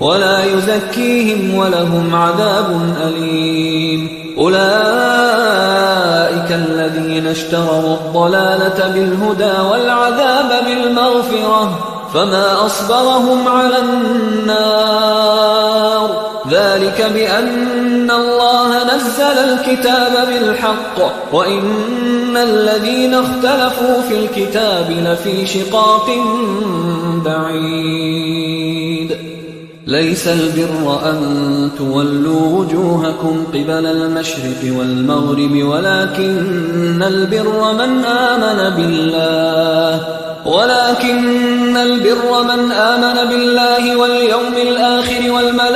ولا يزكيهم ولهم عذاب أليم أولئك الذين اشتروا الضلالة بالهدى والعذاب بالمغفرة فما أصبرهم على النار ذلك بأن الله نزل الكتاب بالحق وإن الذين اختلفوا في الكتاب لفي شقاق بعيد ليس البر أن تولوا وجوهكم قبل المشرق والمغرب ولكن البر من آمن بالله واليوم الآخر والملائكة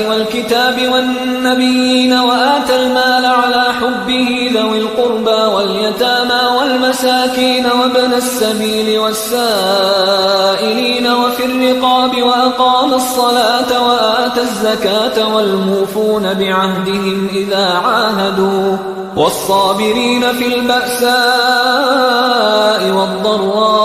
والكتاب والنبيين وآتى المال على حبه ذوي القربى واليتامى والمساكين وابن السبيل والسائلين وفي الرقاب وأقام الصلاة وآتى الزكاة والموفون بعهدهم إذا عاهدوا والصابرين في البأساء والضراء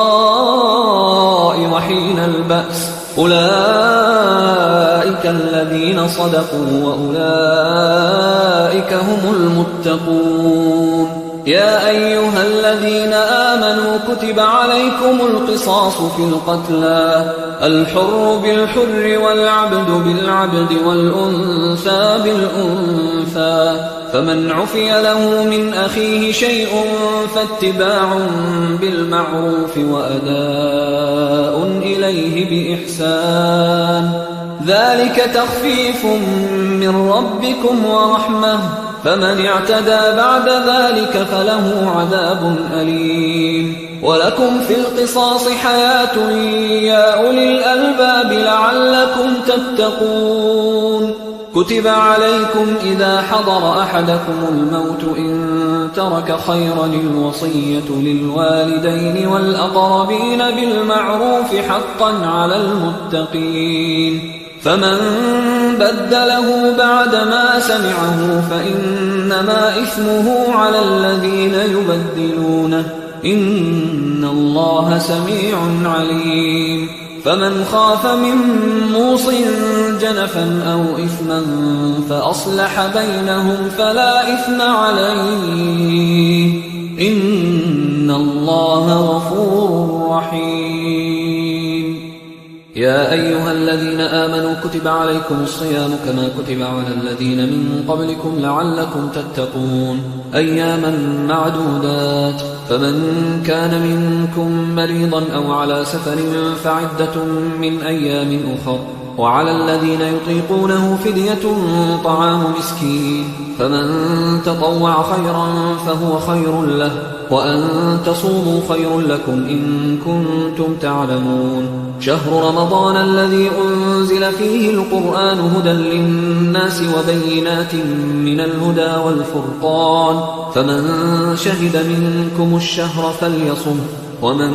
وحين البأس أولئك الذين صدقوا وأولئك هم المتقون يا أيها الذين آمنوا كتب عليكم القصاص في القتلى الحر بالحر والعبد بالعبد والأنثى بالأنثى فمن عفي له من أخيه شيء فاتباع بالمعروف وأداء إليه بإحسان ذلك تخفيف من ربكم ورحمة فمن اعتدى بعد ذلك فله عذاب أليم ولكم في القصاص حياة يا أولي الألباب لعلكم تتقون كتب عليكم إذا حضر أحدكم الموت إن ترك خيرا الوصية للوالدين والأقربين بالمعروف حقا على المتقين فمن بدله بعدما سمعه فإنما إثمه على الذين يبدلونه إن الله سميع عليم فمن خاف من موص جنفا أو إثما فأصلح بينهم فلا إثم عليه إن الله غفور رحيم. يا أيها الذين آمنوا كتب عليكم الصيام كما كتب على الذين من قبلكم لعلكم تتقون أياما معدودات فمن كان منكم مريضا أو على سفر فعدة من أيام أخر وعلى الذين يطيقونه فدية طعام مسكين فمن تطوع خيرا فهو خير له وأن تصوموا خير لكم إن كنتم تعلمون. شهر رمضان الذي أنزل فيه القرآن هدى للناس وبينات من الهدى والفرقان فمن شهد منكم الشهر فليصم ومن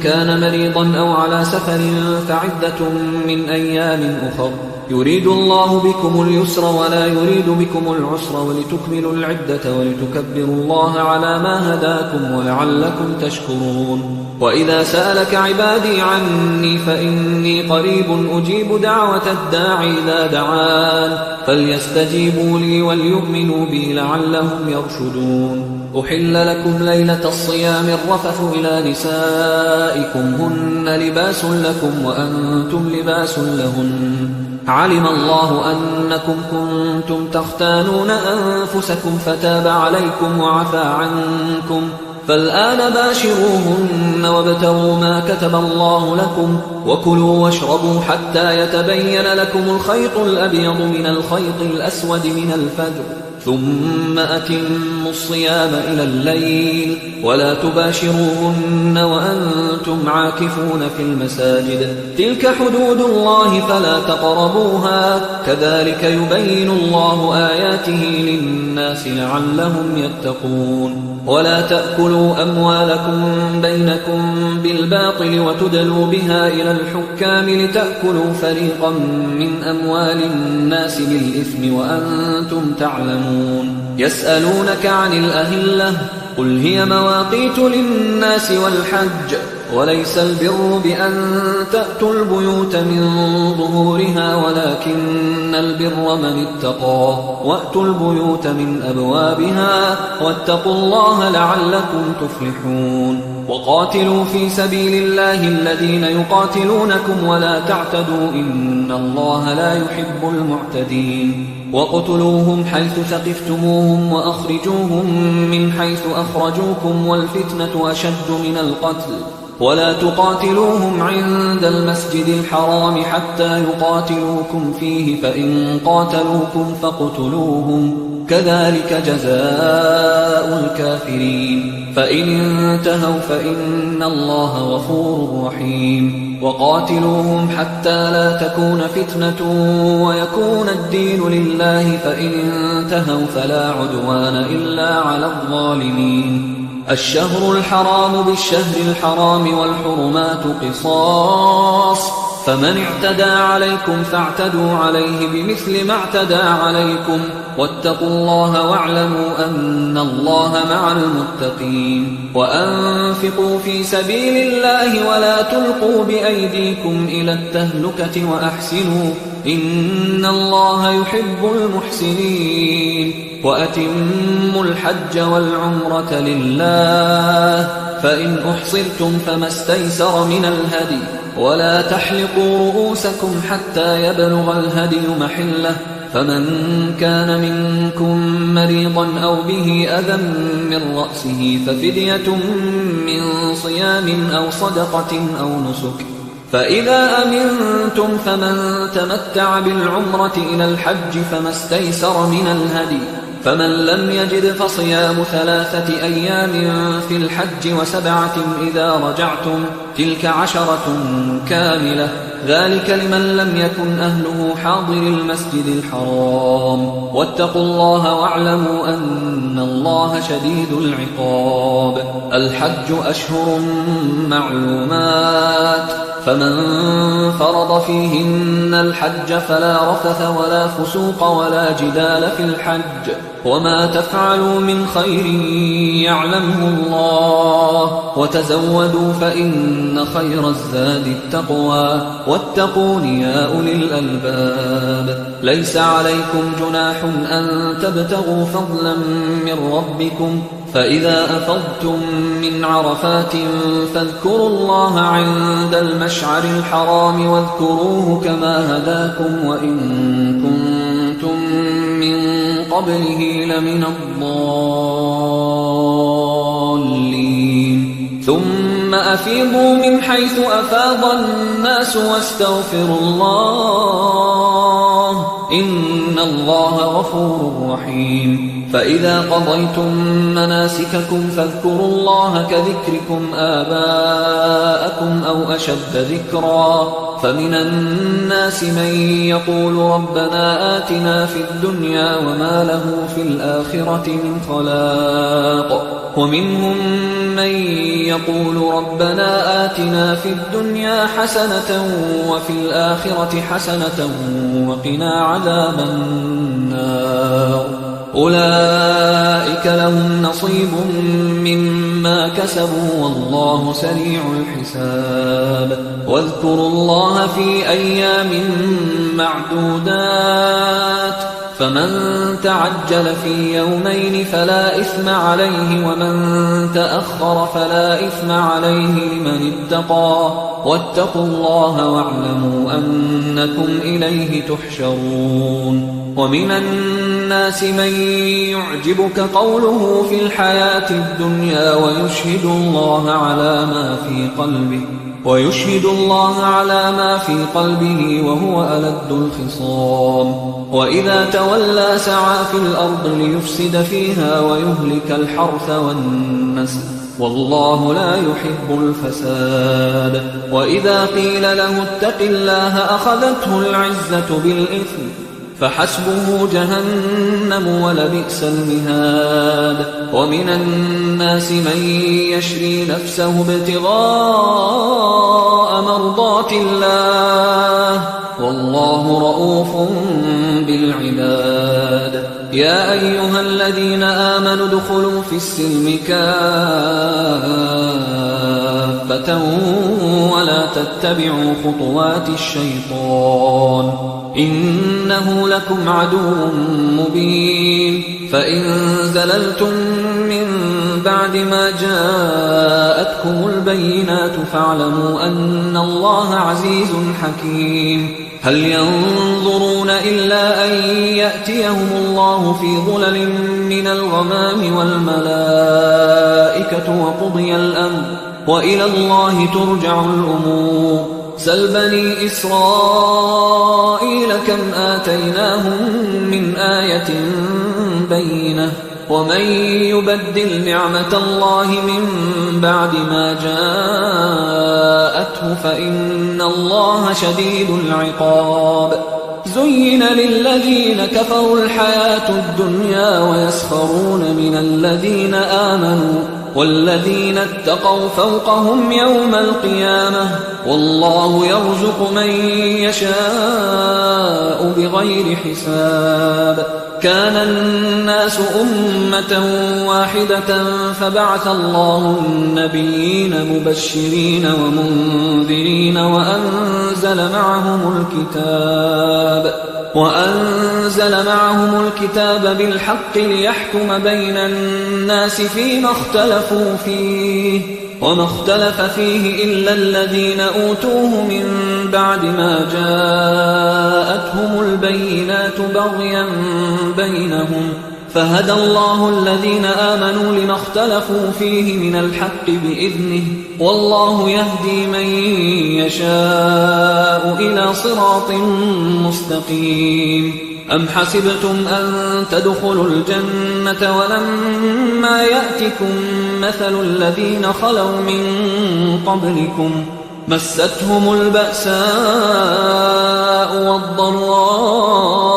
كان مريضا أو على سفر فعدة من أيام أخر يريد الله بكم اليسر ولا يريد بكم العسر ولتكملوا العدة ولتكبروا الله على ما هداكم ولعلكم تشكرون. وإذا سألك عبادي عني فإني قريب أجيب دعوة الداعي إذا دعان فليستجيبوا لي وليؤمنوا بي لعلهم يرشدون. أحل لكم ليلة الصيام الرفث إلى نسائكم هن لباس لكم وأنتم لباس لهن علم الله أنكم كنتم تختانون أنفسكم فتاب عليكم وعفى عنكم فالآن باشروهن وابتغوا ما كتب الله لكم وكلوا واشربوا حتى يتبين لكم الخيط الأبيض من الخيط الأسود من الفجر ثم أتموا الصيام إلى الليل ولا تباشروهن وأنتم عاكفون في المساجد تلك حدود الله فلا تقربوها كذلك يبين الله آياته للناس لعلهم يتقون. ولا تأكلوا أموالكم بينكم بالباطل وتدلوا بها إلى الحكام لتأكلوا فريقا من أموال الناس بالإثم وأنتم تعلمون. يسألونك عن الأهلة قل هي مواقيت للناس والحج وليس البر بأن تأتوا البيوت من ظهورها ولكن البر من اتقى وأتوا البيوت من أبوابها واتقوا الله لعلكم تفلحون. وقاتلوا في سبيل الله الذين يقاتلونكم ولا تعتدوا إن الله لا يحب المعتدين. وقتلوهم حيث ثقفتموهم وأخرجوهم من حيث أخرجوكم والفتنة أشد من القتل ولا تقاتلوهم عند المسجد الحرام حتى يقاتلوكم فيه فإن قاتلوكم فاقتلوهم كذلك جزاء الكافرين فإن انتهوا فإن الله غفور رحيم. وقاتلوهم حتى لا تكون فتنة ويكون الدين لله فإن انتهوا فلا عدوان إلا على الظالمين. الشهر الحرام بالشهر الحرام والحرمات قصاص فمن اعتدى عليكم فاعتدوا عليه بمثل ما اعتدى عليكم واتقوا الله واعلموا أن الله مع المتقين. وأنفقوا في سبيل الله ولا تلقوا بأيديكم إلى التهلكة وأحسنوا إن الله يحب المحسنين. وأتموا الحج والعمرة لله فإن أحصرتم فما استيسر من الهدي ولا تحلقوا رؤوسكم حتى يبلغ الهدي محله فمن كان منكم مريضا أو به أذى من رأسه ففدية من صيام أو صدقة أو نسك فإذا أمنتم فمن تمتع بالعمرة إلى الحج فما استيسر من الهدي فمن لم يجد فصيام 3 أيام في الحج و7 إذا رجعتم تلك 10 كاملة ذلك لمن لم يكن أهله حاضر المسجد الحرام واتقوا الله واعلموا أن الله شديد العقاب. الحج أشهر معلومات فمن فرض فيهن الحج فلا رفث ولا فسوق ولا جدال في الحج وما تفعلوا من خير يعلمه الله وتزودوا فإن خير الزاد التقوى واتقون يا أولي الألباب. ليس عليكم جناح أن تبتغوا فضلا من ربكم، فإذا أفضتم من عرفات فاذكروا الله عند المشعر الحرام واذكروه كما هداكم وإن كنتم من قبله لمن الضالين. ثم أفيضوا من حيث أفاض الناس واستغفروا الله إن الله غفور رحيم. فإذا قضيتم مناسككم فاذكروا الله كذكركم آباءكم أو أشد ذكرا. فمن الناس من يقول ربنا آتنا في الدنيا وما له في الآخرة من خلاق، ومنهم من يقول ربنا آتنا في الدنيا حسنة وفي الآخرة حسنة وقنا عذاب النار. أولئك لهم نصيب مما كسبوا والله سريع الحساب. واذكروا الله في أيام معدودات، فمن تعجل في يومين فلا إثم عليه ومن تأخر فلا إثم عليه لمن اتقى. واتقوا الله واعلموا أنكم إليه تحشرون. ومن الناس من يعجبك قوله في الحياة الدنيا ويشهد الله على ما في قلبه وهو ألد الخصام. وإذا تولى سعى في الأرض ليفسد فيها ويهلك الحرث والنسل والله لا يحب الفساد. وإذا قيل له اتق الله أخذته العزة بالإثم فحسبه جهنم ولبئس المهاد. ومن الناس من يشري نفسه ابتغاء مرضات الله والله رؤوف بالعباد. يا أيها الذين آمنوا ادخلوا في السلم كافة ولا تتبعوا خطوات الشيطان إنه لكم عدو مبين. فإن زللتم من بعد ما جاءتكم البينات فاعلموا أن الله عزيز حكيم. هل ينظرون إلا أن يأتيهم الله في ظلل من الغمام والملائكة وقضي الأمر وإلى الله ترجع الأمور. سل بني إسرائيل كم آتيناهم من آية بينة ومن يبدل نعمة الله من بعد ما جاءته فإن الله شديد العقاب. زين للذين كفروا الحياة الدنيا ويسخرون من الذين آمنوا والذين اتقوا فوقهم يوم القيامة والله يرزق من يشاء بغير حساب. كان الناس أمة واحدة فبعث الله النبيين مبشرين ومنذرين وأنزل معهم الكتاب بالحق ليحكم بين الناس فيما اختلفوا فيه وما اختلف فيه إلا الذين أوتوه من بعد ما جاءتهم البينات بغيا بينهم فهدى الله الذين آمنوا لما اختلفوا فيه من الحق بإذنه والله يهدي من يشاء إلى صراط مستقيم. أم حسبتم أن تدخلوا الجنة ولما يأتكم مثل الذين خلوا من قبلكم مستهم البأساء والضراء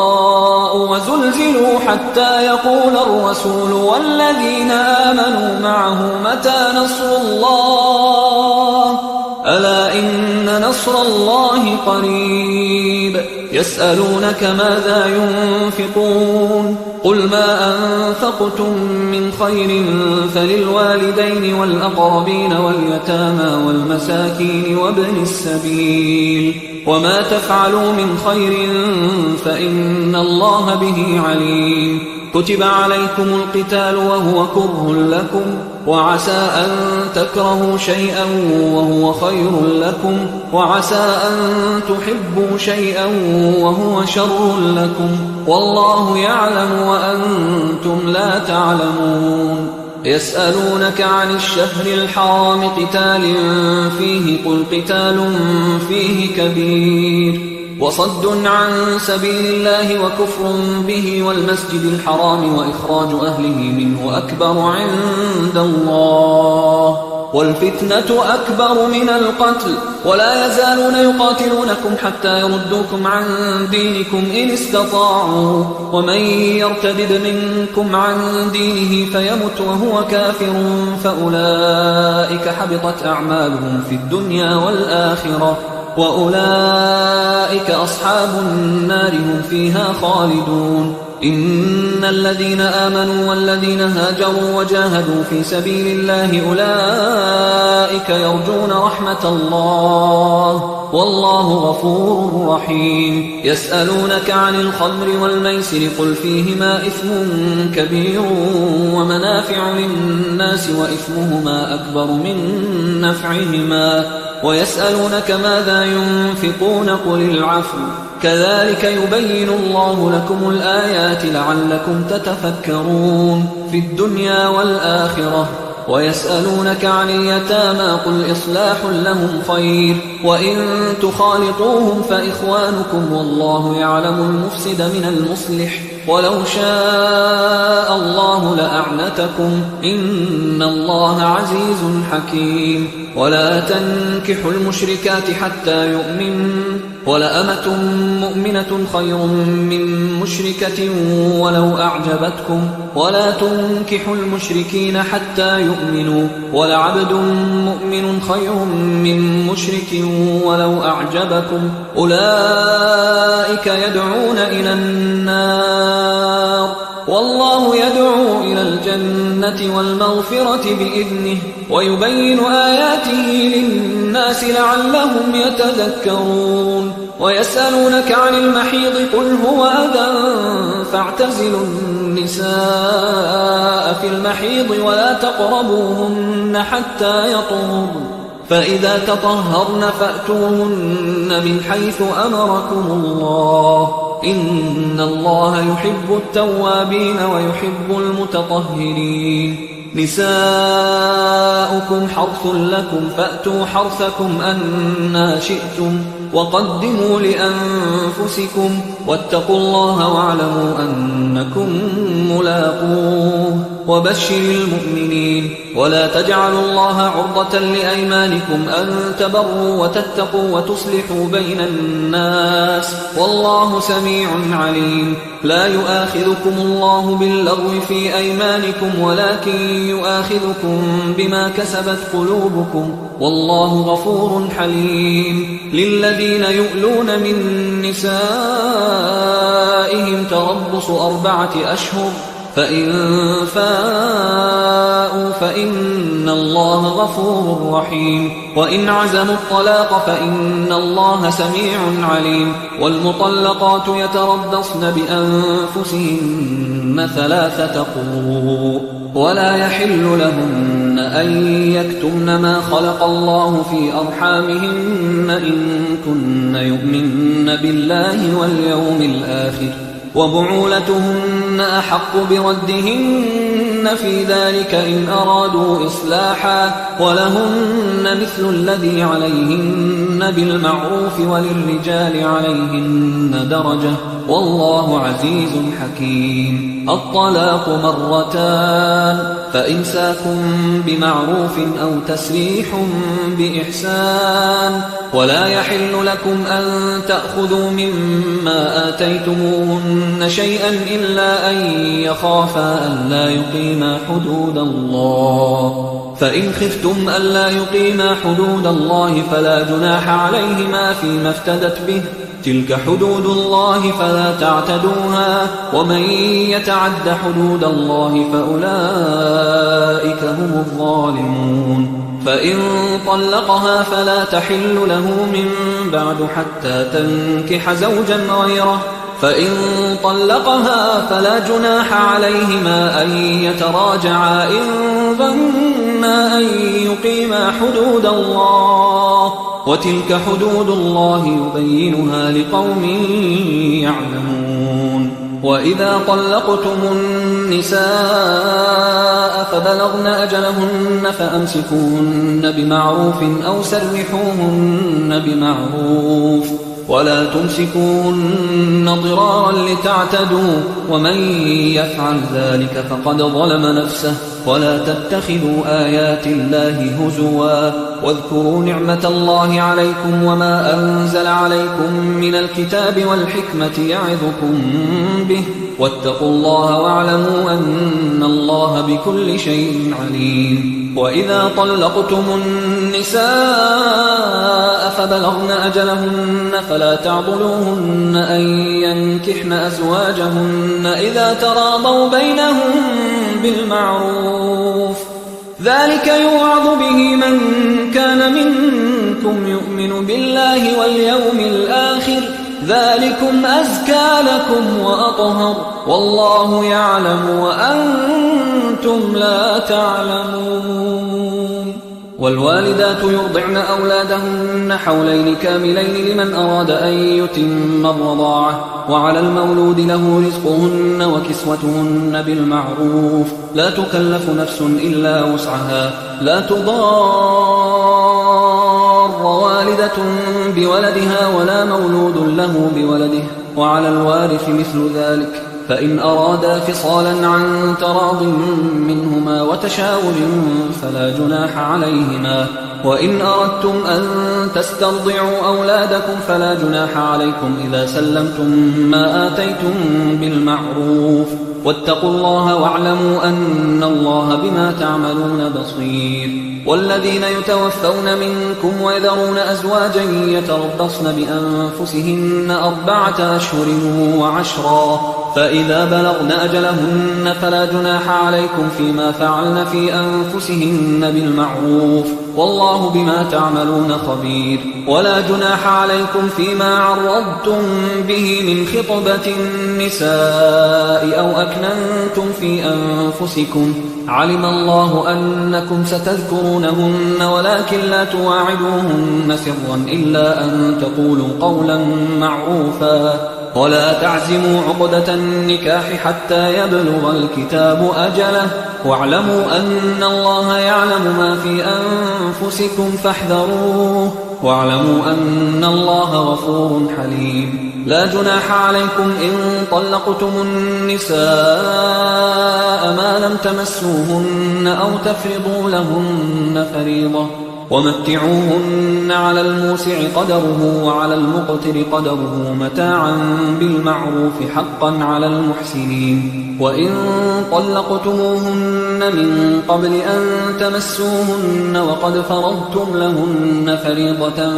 وزلزلوا حتى يقول الرسول والذين آمنوا معه متى نصر الله ألا إن نصر الله قريب. يسألونك ماذا ينفقون قل ما أنفقتم من خير فللوالدين والأقربين واليتامى والمساكين وابن السبيل وما تفعلوا من خير فإن الله به عليم كتب عليكم القتال وهو كره لكم وعسى أن تكرهوا شيئا وهو خير لكم وعسى أن تحبوا شيئا وهو شر لكم والله يعلم وأنتم لا تعلمون يسألونك عن الشهر الحرام قتال فيه قل قتال فيه كبير وصد عن سبيل الله وكفر به والمسجد الحرام وإخراج أهله منه أكبر عند الله والفتنة أكبر من القتل ولا يزالون يقاتلونكم حتى يردوكم عن دينكم إن استطاعوا ومن يرتد منكم عن دينه فيمت وهو كافر فأولئك حبطت أعمالهم في الدنيا والآخرة وأولئك أصحاب النار هم فيها خالدون إن الذين آمنوا والذين هاجروا وجاهدوا في سبيل الله أولئك يرجون رحمة الله والله غفور رحيم يسألونك عن الخمر والميسر قل فيهما إثم كبير ومنافع للناس وإثمهما أكبر من نفعهما ويسألونك ماذا ينفقون قل العفو كذلك يبين الله لكم الآيات لعلكم تتفكرون في الدنيا والآخرة ويسألونك عن اليتامى قل إصلاح لهم خير وإن تخالطوهم فإخوانكم والله يعلم المفسد من المصلح ولو شاء الله لأعنتكم إن الله عزيز حكيم ولا تنكحوا المشركات حتى يؤمنوا ولأمة مؤمنة خير من مشركة ولو أعجبتكم ولا تنكحوا المشركين حتى يؤمنوا ولعبد مؤمن خير من مشرك ولو أعجبكم أولئك يدعون إلى النار والله يدعو إلى الجنة والمغفرة بإذنه ويبين آياته للناس لعلهم يتذكرون ويسألونك عن المحيض قل هو أذى فاعتزلوا النساء في المحيض ولا تقربوهن حتى يطهرن فإذا تطهرن فأتوهن من حيث أمركم الله إن الله يحب التوابين ويحب المتطهرين نساؤكم حرث لكم فأتوا حرثكم أنى شئتم وقدموا لأنفسكم واتقوا الله واعلموا أنكم ملاقوه وبشر المؤمنين ولا تجعلوا الله عرضة لأيمانكم أن تبروا وتتقوا وتصلحوا بين الناس والله سميع عليم لا يؤاخذكم الله باللغو في أيمانكم ولكن يؤاخذكم بما كسبت قلوبكم والله غفور حليم للذين يؤلون من نسائهم تربص 4 أشهر فإن فاءوا فإن الله غفور رحيم وإن عزموا الطلاق فإن الله سميع عليم والمطلقات يتربصن بأنفسهن 3 قروء ولا يحل لهن أن يكتمن ما خلق الله في أرحامهن إن كن يؤمن بالله واليوم الآخر وبعولتهن أحق بردهن في ذلك إن أرادوا إصلاحا ولهن مثل الذي عليهن بالمعروف وللرجال عليهن درجة والله عزيز حكيم الطلاق 2 فإمساكم بمعروف أو تسريح بإحسان ولا يحل لكم أن تأخذوا مما آتيتموهن شيئا إلا أن يخافا ألا يقيما حدود الله فإن خفتم ألا يقيما حدود الله فلا جناح عليهما فيما افتدت به تلك حدود الله فلا تعتدوها ومن يتعد حدود الله فأولئك هم الظالمون فإن طلقها فلا تحل له من بعد حتى تنكح زوجا غيره فإن طلقها فلا جناح عليهما أن يتراجعا إن ظنا أن يقيما حدود الله وتلك حدود الله يبينها لقوم يعلمون وإذا طلقتم النساء فبلغن أجلهن فأمسكوهن بمعروف أو سرحوهن بمعروف ولا تمسكوهن ضرارا لتعتدوا ومن يفعل ذلك فقد ظلم نفسه ولا تتخذوا آيات الله هزوا واذكروا نعمة الله عليكم وما أنزل عليكم من الكتاب والحكمة يعظكم به واتقوا الله واعلموا أن الله بكل شيء عليم وإذا طلقتم النساء فبلغن أجلهن فلا تعضلوهن أن ينكحن أزواجهن إذا تراضوا بينهم بالمعروف ذلك يوعظ به من كان منكم يؤمن بالله واليوم الآخر ذلكم أزكى لكم وأطهر والله يعلم وأنتم لا تعلمون والوالدات يرضعن أولادهن حولين كاملين لمن أراد أن يتم الرضاعة وعلى المولود له رزقهن وكسوتهن بالمعروف لا تكلف نفس إلا وسعها لا تضار والدة بولدها ولا مولود له بولده وعلى الوارث مثل ذلك فإن أرادا فصالا عن تراض منهما وتشاور فلا جناح عليهما وإن أردتم أن تسترضعوا أولادكم فلا جناح عليكم إذا سلمتم ما آتيتم بالمعروف واتقوا الله واعلموا أن الله بما تعملون بصير والذين يتوفون منكم ويذرون أزواجا يتربصن بأنفسهن 4 أشهر وعشرا فإذا بلغن أجلهن فلا جناح عليكم فيما فعلن في أنفسهن بالمعروف والله بما تعملون خبير ولا جناح عليكم فيما عرضتم به من خطبة النساء أو أكننتم في أنفسكم علم الله أنكم ستذكرونهن ولكن لا تواعدوهن سرا إلا أن تقولوا قولا معروفا ولا تعزموا عقدة النكاح حتى يبلغ الكتاب أجله واعلموا أن الله يعلم ما في أنفسكم فاحذروه واعلموا أن الله غفور حليم لا جناح عليكم إن طلقتم النساء ما لم تمسوهن أو تفرضوا لهن فريضة ومتعوهن على الموسع قدره وعلى المقتر قدره متاعا بالمعروف حقا على المحسنين وإن طلقتموهن من قبل أن تمسوهن وقد فرضتم لهن فريضة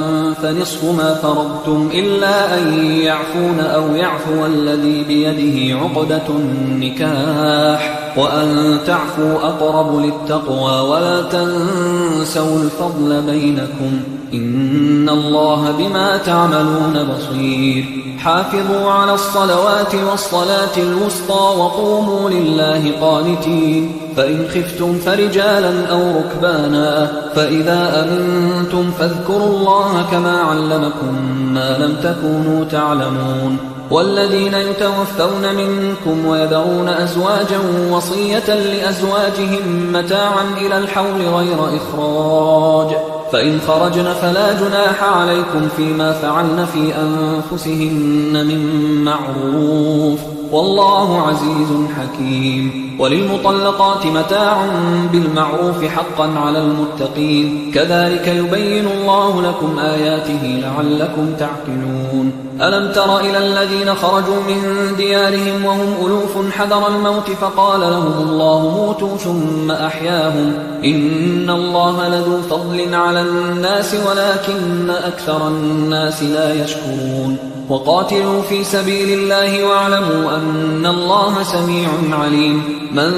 فنصف ما فرضتم إلا أن يعفون أو يعفو الذي بيده عقدة النكاح وأن تعفوا أقرب للتقوى ولا تنسوا الفضل بينكم إن الله بما تعملون بصير حافظوا على الصلوات والصلاة الوسطى وقوموا لله قانتين فإن خفتم فرجالا أو ركبانا فإذا أمنتم فاذكروا الله كما علمكم ما لم تكونوا تعلمون والذين يتوفون منكم ويذرون أزواجا وصية لأزواجهم متاعا إلى الحول غير إخراج فإن خرجن فلا جناح عليكم فيما فعلن في أنفسهن من معروف والله عزيز حكيم وللمطلقات متاع بالمعروف حقا على المتقين كذلك يبين الله لكم آياته لعلكم تعقلون ألم تر إلى الذين خرجوا من ديارهم وهم ألوف حذر الموت فقال لهم الله موتوا ثم أحياهم إن الله لذو فضل على الناس ولكن أكثر الناس لا يشكرون وقاتلوا في سبيل الله واعلموا أن الله سميع عليم من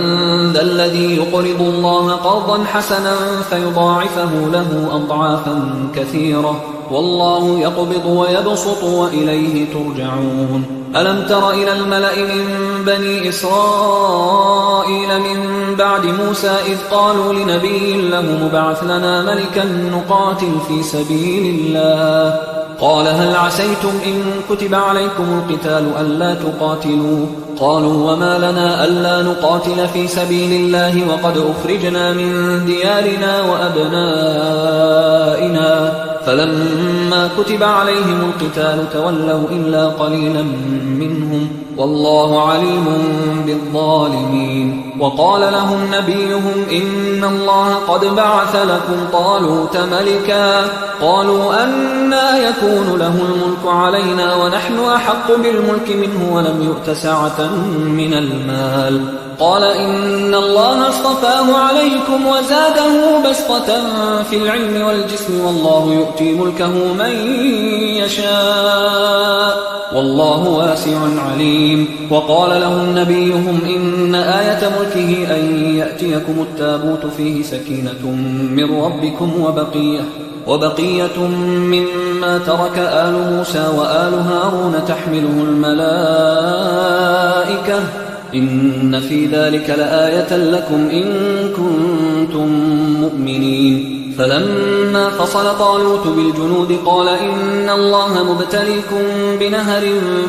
ذا الذي يقرض الله قرضا حسنا فيضاعفه له أضعافا كثيرة والله يقبض ويبسط وإليه ترجعون ألم تر إلى الملأ من بني إسرائيل من بعد موسى إذ قالوا لنبي له مبعث لنا ملكا نقاتل في سبيل الله قال هل عسيتم إن كتب عليكم القتال ألا تقاتلوا قالوا وما لنا ألا نقاتل في سبيل الله وقد أخرجنا من ديارنا وأبنائنا فلما كتب عليهم القتال تولوا إلا قليلا منهم والله عليم بالظالمين وقال لهم نبيهم إن الله قد بعث لكم طالوت ملكا قالوا أنى يكون له الملك علينا ونحن أحق بالملك منه ولم يؤت سعة من المال قال إن الله اصطفاه عليكم وزاده بسطة في العلم والجسم والله يؤتي ملكه من يشاء والله واسع عليم وقال لهم نبيهم إن آية ملكه أن يأتيكم التابوت فيه سكينة من ربكم وبقية مما ترك آل موسى وآل هارون تحمله الملائكة إن في ذلك لآية لكم إن كنتم مؤمنين فلما فصل طالوت بالجنود قال إن الله مبتليكم بنهر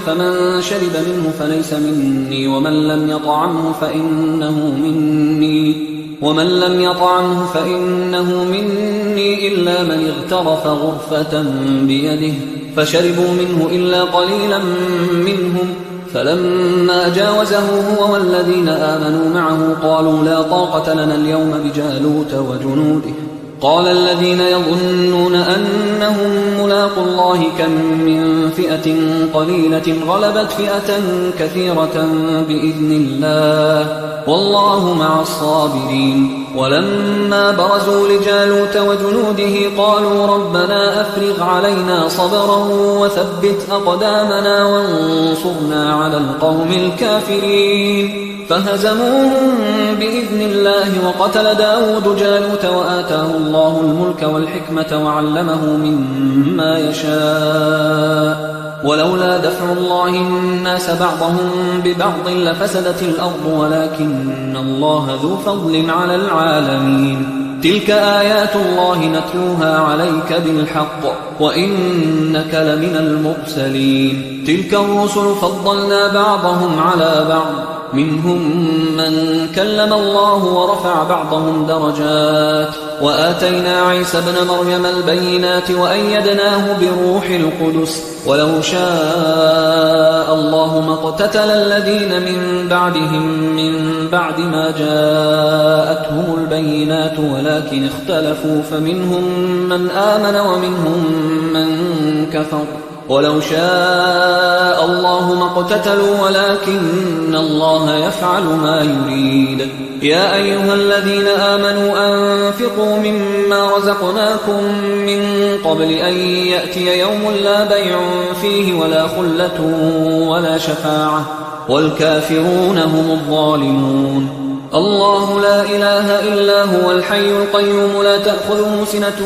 فمن شرب منه فليس مني ومن لم يطعمه فإنه مني إلا من اغترف غرفة بيده فشربوا منه إلا قليلا منهم فلما جاوزه هو والذين آمنوا معه قالوا لا طاقة لنا اليوم بجالوت وجنوده قال الذين يظنون أنهم ملاقوا الله كم من فئة قليلة غلبت فئة كثيرة بإذن الله والله مع الصابرين ولما برزوا لجالوت وجنوده قالوا ربنا أفرغ علينا صبرا وثبت أقدامنا وانصرنا على القوم الكافرين فهزموهم بإذن الله وقتل داود جالوت وآتاه الله الملك والحكمة وعلمه مما يشاء ولولا دفع الله الناس بعضهم ببعض لفسدت الأرض ولكن الله ذو فضل على العالمين تلك آيات الله نتلوها عليك بالحق وإنك لمن المرسلين تلك الرسل فضلنا بعضهم على بعض منهم من كلم الله ورفع بعضهم درجات وآتينا عيسى ابن مريم البينات وأيدناه بروح القدس ولو شاء الله ما اقتتل الذين من بعدهم من بعد ما جاءتهم البينات ولكن اختلفوا فمنهم من آمن ومنهم من كفر ولو شاء الله ما اقتتلوا ولكن الله يفعل ما يريد يا أيها الذين آمنوا أنفقوا مما رزقناكم من قبل أن يأتي يوم لا بيع فيه ولا خلة ولا شفاعة والكافرون هم الظالمون الله لا إله إلا هو الحي القيوم لا تأخذه سنة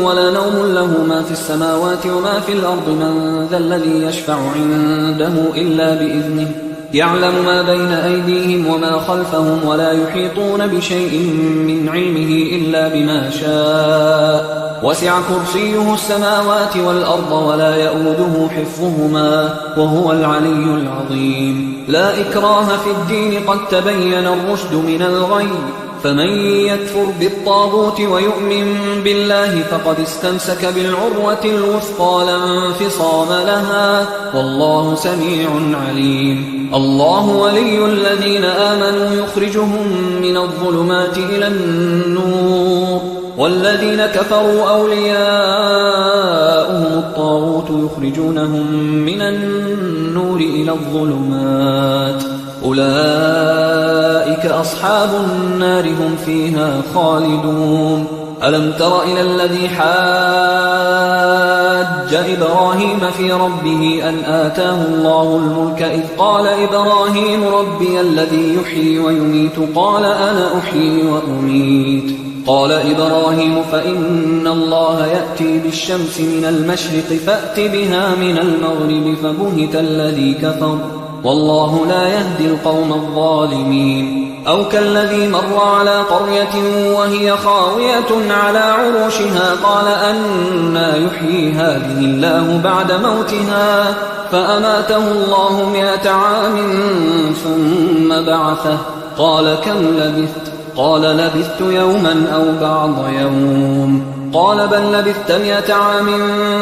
ولا نوم له ما في السماوات وما في الأرض من ذا الذي يشفع عنده إلا بإذنه يعلم ما بين أيديهم وما خلفهم ولا يحيطون بشيء من علمه إلا بما شاء وسع كرسيه السماوات والأرض ولا يؤوده حفظهما وهو العلي العظيم لا إكراه في الدين قد تبين الرشد من الغي فمن يكفر بالطاغوت ويؤمن بالله فقد استمسك بالعروة الوثقى لا انفصام لها والله سميع عليم الله ولي الذين آمنوا يخرجهم من الظلمات إلى النور والذين كفروا أولياؤهم الطاغوت يخرجونهم من النور إلى الظلمات أولئك أصحاب النار هم فيها خالدون ألم تر إلى الذي حاج حاج إبراهيم في ربه أن آتاه الله الملك إذ قال إبراهيم ربي الذي يحيي ويميت قال أنا أحيي وأميت قال إبراهيم فإن الله يأتي بالشمس من المشرق فأت بها من المغرب فبهت الذي كفر والله لا يهدي القوم الظالمين أو كالذي مر على قرية وهي خاوية على عروشها قال أنى يحيي هذه الله بعد موتها فأماته الله 100 عام ثم بعثه قال كم لبثت قال لبثت يوما أو بعض يوم قال بل لبثت 100 عام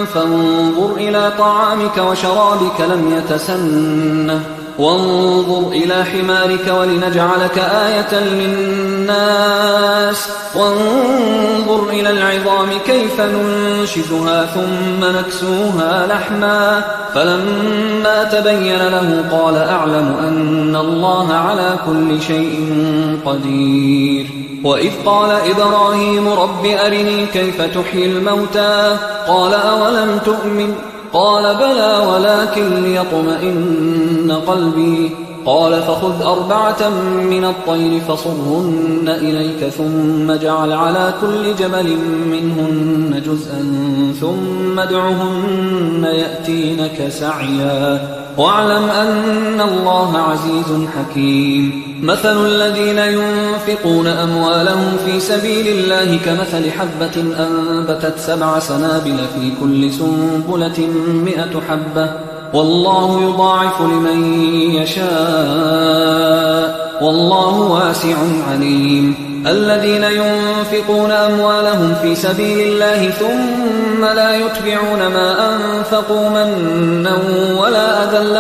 فانظر إلى طعامك وشرابك لم يتسنه وانظر إلى حمارك ولنجعلك آية للناس وانظر إلى العظام كيف ننشزها ثم نكسوها لحما فلما تبين له قال أعلم أن الله على كل شيء قدير وإذ قال إبراهيم رب أرني كيف تحيي الموتى قال أولم تؤمن قال بلى ولكن ليطمئن قلبي قال فخذ 4 من الطير فصرهن إليك ثم اجعل على كل جبل منهن جزءا ثم ادعهن يأتينك سعيا واعلم أن الله عزيز حكيم مثل الذين ينفقون أموالهم في سبيل الله كمثل حبة أنبتت 7 سنابل في كل سنبلة 100 حبة والله يضاعف لمن يشاء والله واسع عليم الذين ينفقون أموالهم في سبيل الله ثم لا يتبعون ما أنفقوا منا ولا أذى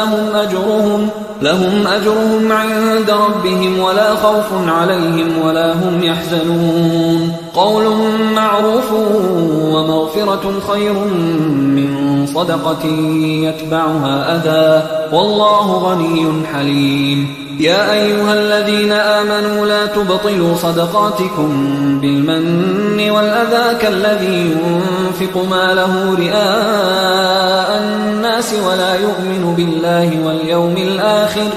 لهم أجرهم عند ربهم ولا خوف عليهم ولا هم يحزنون قول معروف ومغفرة خير من صدقة يتبعها أذى والله غني حليم يا أيها الذين آمنوا لا تبطلوا صدقاتكم بالمن والأذى كالذي ينفق ماله رئاء الناس ولا يؤمن بالله واليوم الآخر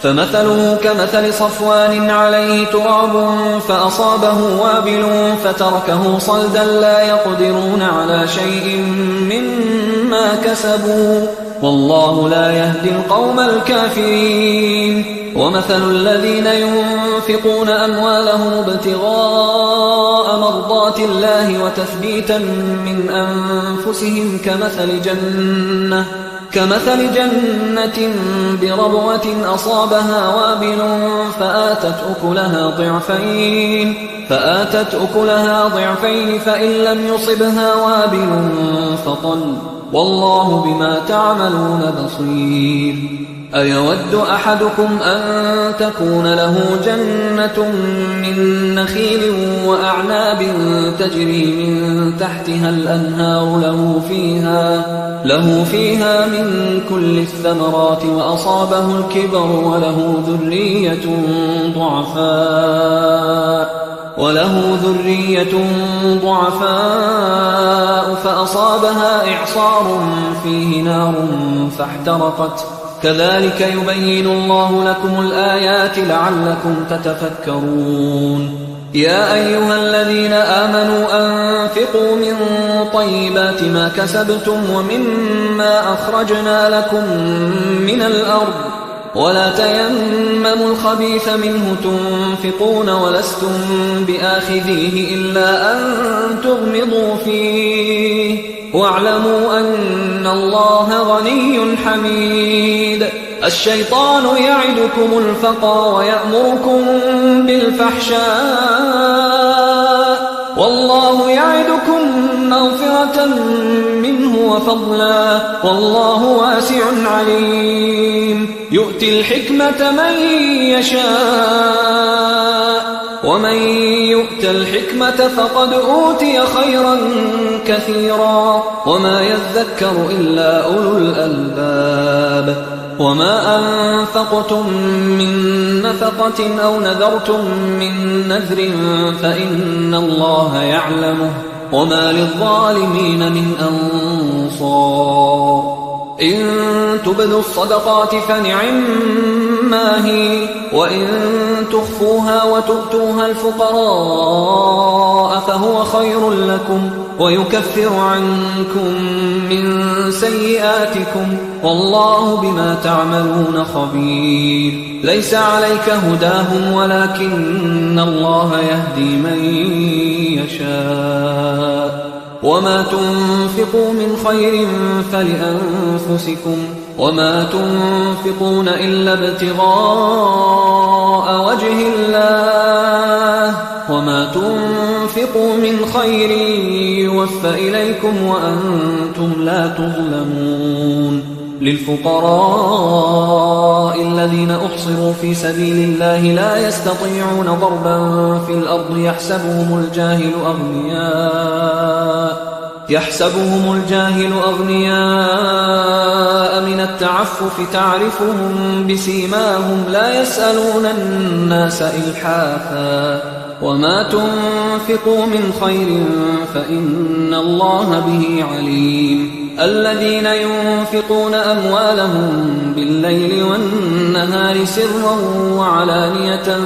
فمثله كمثل صفوان عليه تراب فأصابه وابل فتركه صلدا لا يقدرون على شيء مما كسبوا والله لا يهدي القوم الكافرين ومثل الذين ينفقون أموالهم ابتغاء مرضات الله وتثبيتا من أنفسهم كمثل جنة بربوة أصابها وابل فآتت أكلها ضعفين فإن لم يصبها وابل فطل والله بما تعملون بصير أيود أحدكم أن تكون له جنة من نخيل وأعناب تجري من تحتها الأنهار له فيها من كل الثمرات وأصابه الكبر وله ذرية ضعفاء فأصابها إعصار فيه نار فاحترقت كذلك يبين الله لكم الآيات لعلكم تتفكرون يا أيها الذين آمنوا أنفقوا من طيبات ما كسبتم ومما أخرجنا لكم من الأرض ولا تيمموا الخبيث منه تنفقون ولستم بآخذيه إلا أن تغمضوا فيه واعلموا أن الله غني حميد الشيطان يعدكم الفقر ويأمركم بالفحشاء والله يعدكم مغفرة منه وفضلا والله واسع عليم يؤتي الحكمة من يشاء ومن يؤت الحكمة فقد أوتي خيرا كثيرا وما يذكر إلا أولو الألباب وما أنفقتم من نفقة أو نذرتم من نذر فإن الله يعلمه وما للظالمين من أنصار أنصار إن تبدوا الصدقات فنعما هي وإن تخفوها وتؤتوها الفقراء فهو خير لكم ويكفر عنكم من سيئاتكم والله بما تعملون خبير ليس عليك هداهم ولكن الله يهدي من يشاء وما تنفقوا من خير فلأنفسكم وما تنفقون إلا ابتغاء وجه الله وما تنفقوا من خير يوفى إليكم وأنتم لا تظلمون للفقراء الذين أحصروا في سبيل الله لا يستطيعون ضربا في الأرض يحسبهم الجاهل أغنياء من التعفف تعرفهم بسيماهم لا يسألون الناس إلحافا وما تنفقوا من خير فإن الله به عليم الذين ينفقون أموالهم بالليل والنهار سرا وعلانية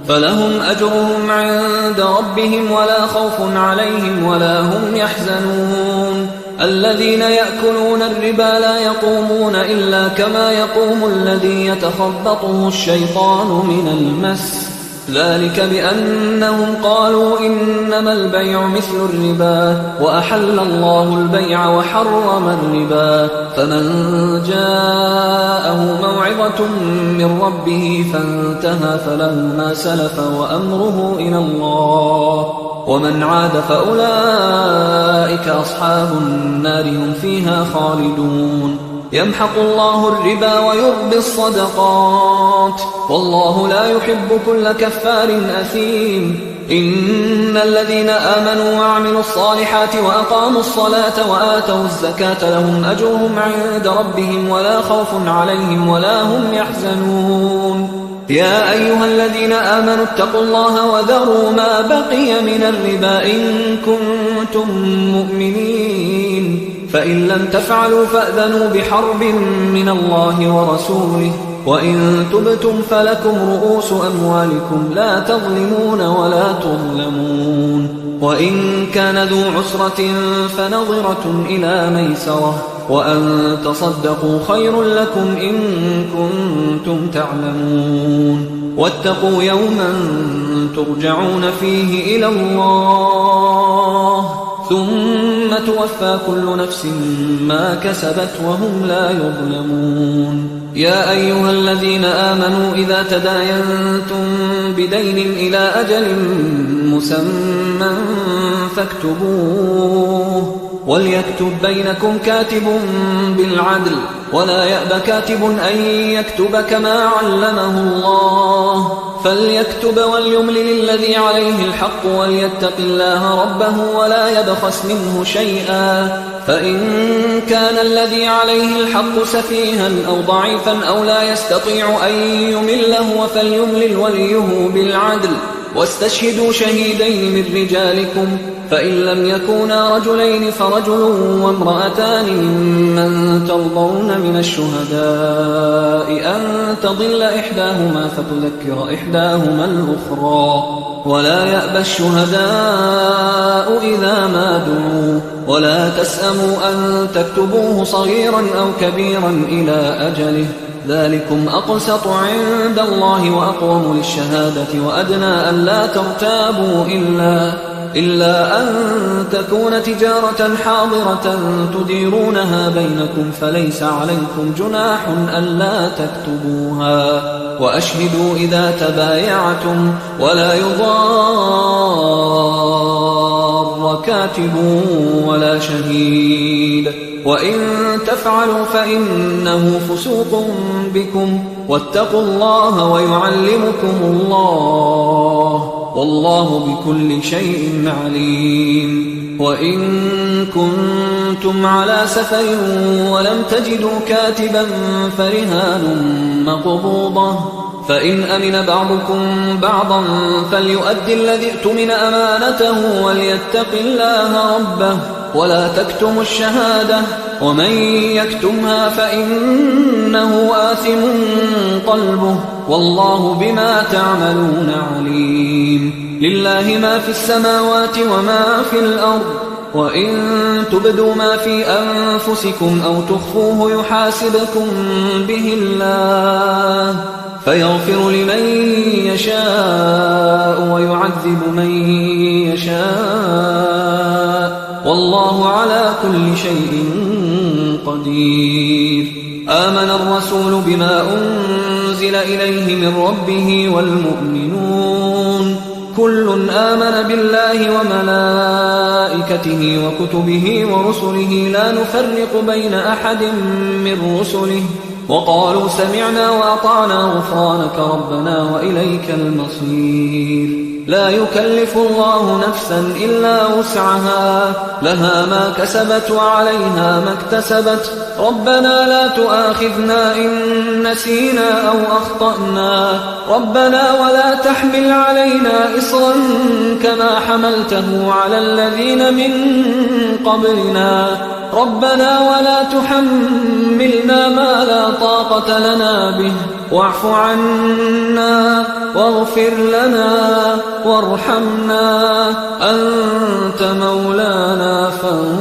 فلهم أجرهم عند ربهم ولا خوف عليهم ولا هم يحزنون الذين يأكلون الربا لا يقومون إلا كما يقوم الذي يتخبطه الشيطان من المس ذلك بأنهم قالوا إنما البيع مثل الربا وأحل الله البيع وحرم الربا فمن جاءه موعظة من ربه فانتهى فله ما سلف وأمره إلى الله ومن عاد فأولئك أصحاب النار هم فيها خالدون يمحق الله الربا ويربي الصدقات والله لا يحب كل كفار أثيم إن الذين آمنوا وعملوا الصالحات وأقاموا الصلاة وآتوا الزكاة لهم أجرهم عند ربهم ولا خوف عليهم ولا هم يحزنون يا أيها الذين آمنوا اتقوا الله وذروا ما بقي من الربا إن كنتم مؤمنين فإن لم تفعلوا فأذنوا بحرب من الله ورسوله وإن تبتم فلكم رؤوس أموالكم لا تظلمون ولا تظلمون وإن كان ذو عسرة فنظرة إلى ميسرة وأن تصدقوا خير لكم إن كنتم تعلمون واتقوا يوما ترجعون فيه إلى الله ثم توفى كل نفس ما كسبت وهم لا يظلمون يا أيها الذين آمنوا إذا تداينتم بدين إلى أجل مسمى فاكتبوه وليكتب بينكم كاتب بالعدل ولا يأب كاتب أن يكتب كما علمه الله فليكتب وليملل الذي عليه الحق وليتق الله ربه ولا يبخس منه شيئا فإن كان الذي عليه الحق سفيها أو ضعيفا أو لا يستطيع أن يمله فليملل وليه بالعدل واستشهدوا شهيدين من رجالكم فإن لم يكونا رجلين فرجل وامرأتان ممن ترضون من الشهداء أن تضل إحداهما فتذكر إحداهما الأخرى ولا يأبى الشهداء إذا ما دعوا ولا تسأموا أن تكتبوه صغيرا أو كبيرا إلى أجله ذلكم أقسط عند الله وأقوم للشهادة وأدنى أن لا ترتابوا إلا أن تكون تجارة حاضرة تديرونها بينكم فليس عليكم جناح ألا تكتبوها وأشهدوا إذا تبايعتم ولا يضار كاتب ولا شهيد وإن تفعلوا فإنه فسوق بكم واتقوا الله ويعلمكم الله والله بكل شيء عليم وإن كنتم على سفر ولم تجدوا كاتبا فرهان مقبوضة فإن أمن بعضكم بعضا فليؤدي الذي اؤتمن أمانته وليتق الله ربه ولا تكتموا الشهادة ومن يكتمها فإنه آثم قلبه والله بما تعملون عليم. لله ما في السماوات وما في الأرض وإن تبدوا ما في أنفسكم أو تخفوه يحاسبكم به الله فيغفر لمن يشاء ويعذب من يشاء والله على كل شيء قدير. آمن الرسول بما أنزل إليه من ربه والمؤمنون كل آمن بالله وملائكته وكتبه ورسله لا نفرق بين أحد من رسله وقالوا سمعنا وأطعنا غفرانك ربنا وإليك المصير. لا يكلف الله نفسا إلا وسعها لها ما كسبت وعليها ما اكتسبت ربنا لا تؤاخذنا إن نسينا أو أخطأنا ربنا ولا تحمل علينا إصرا كما حملته على الذين من قبلنا ربنا ولا تحملنا ما لا طاقة لنا به واعف عنا واغفر لنا وارحمنا أنت مولانا فانصرنا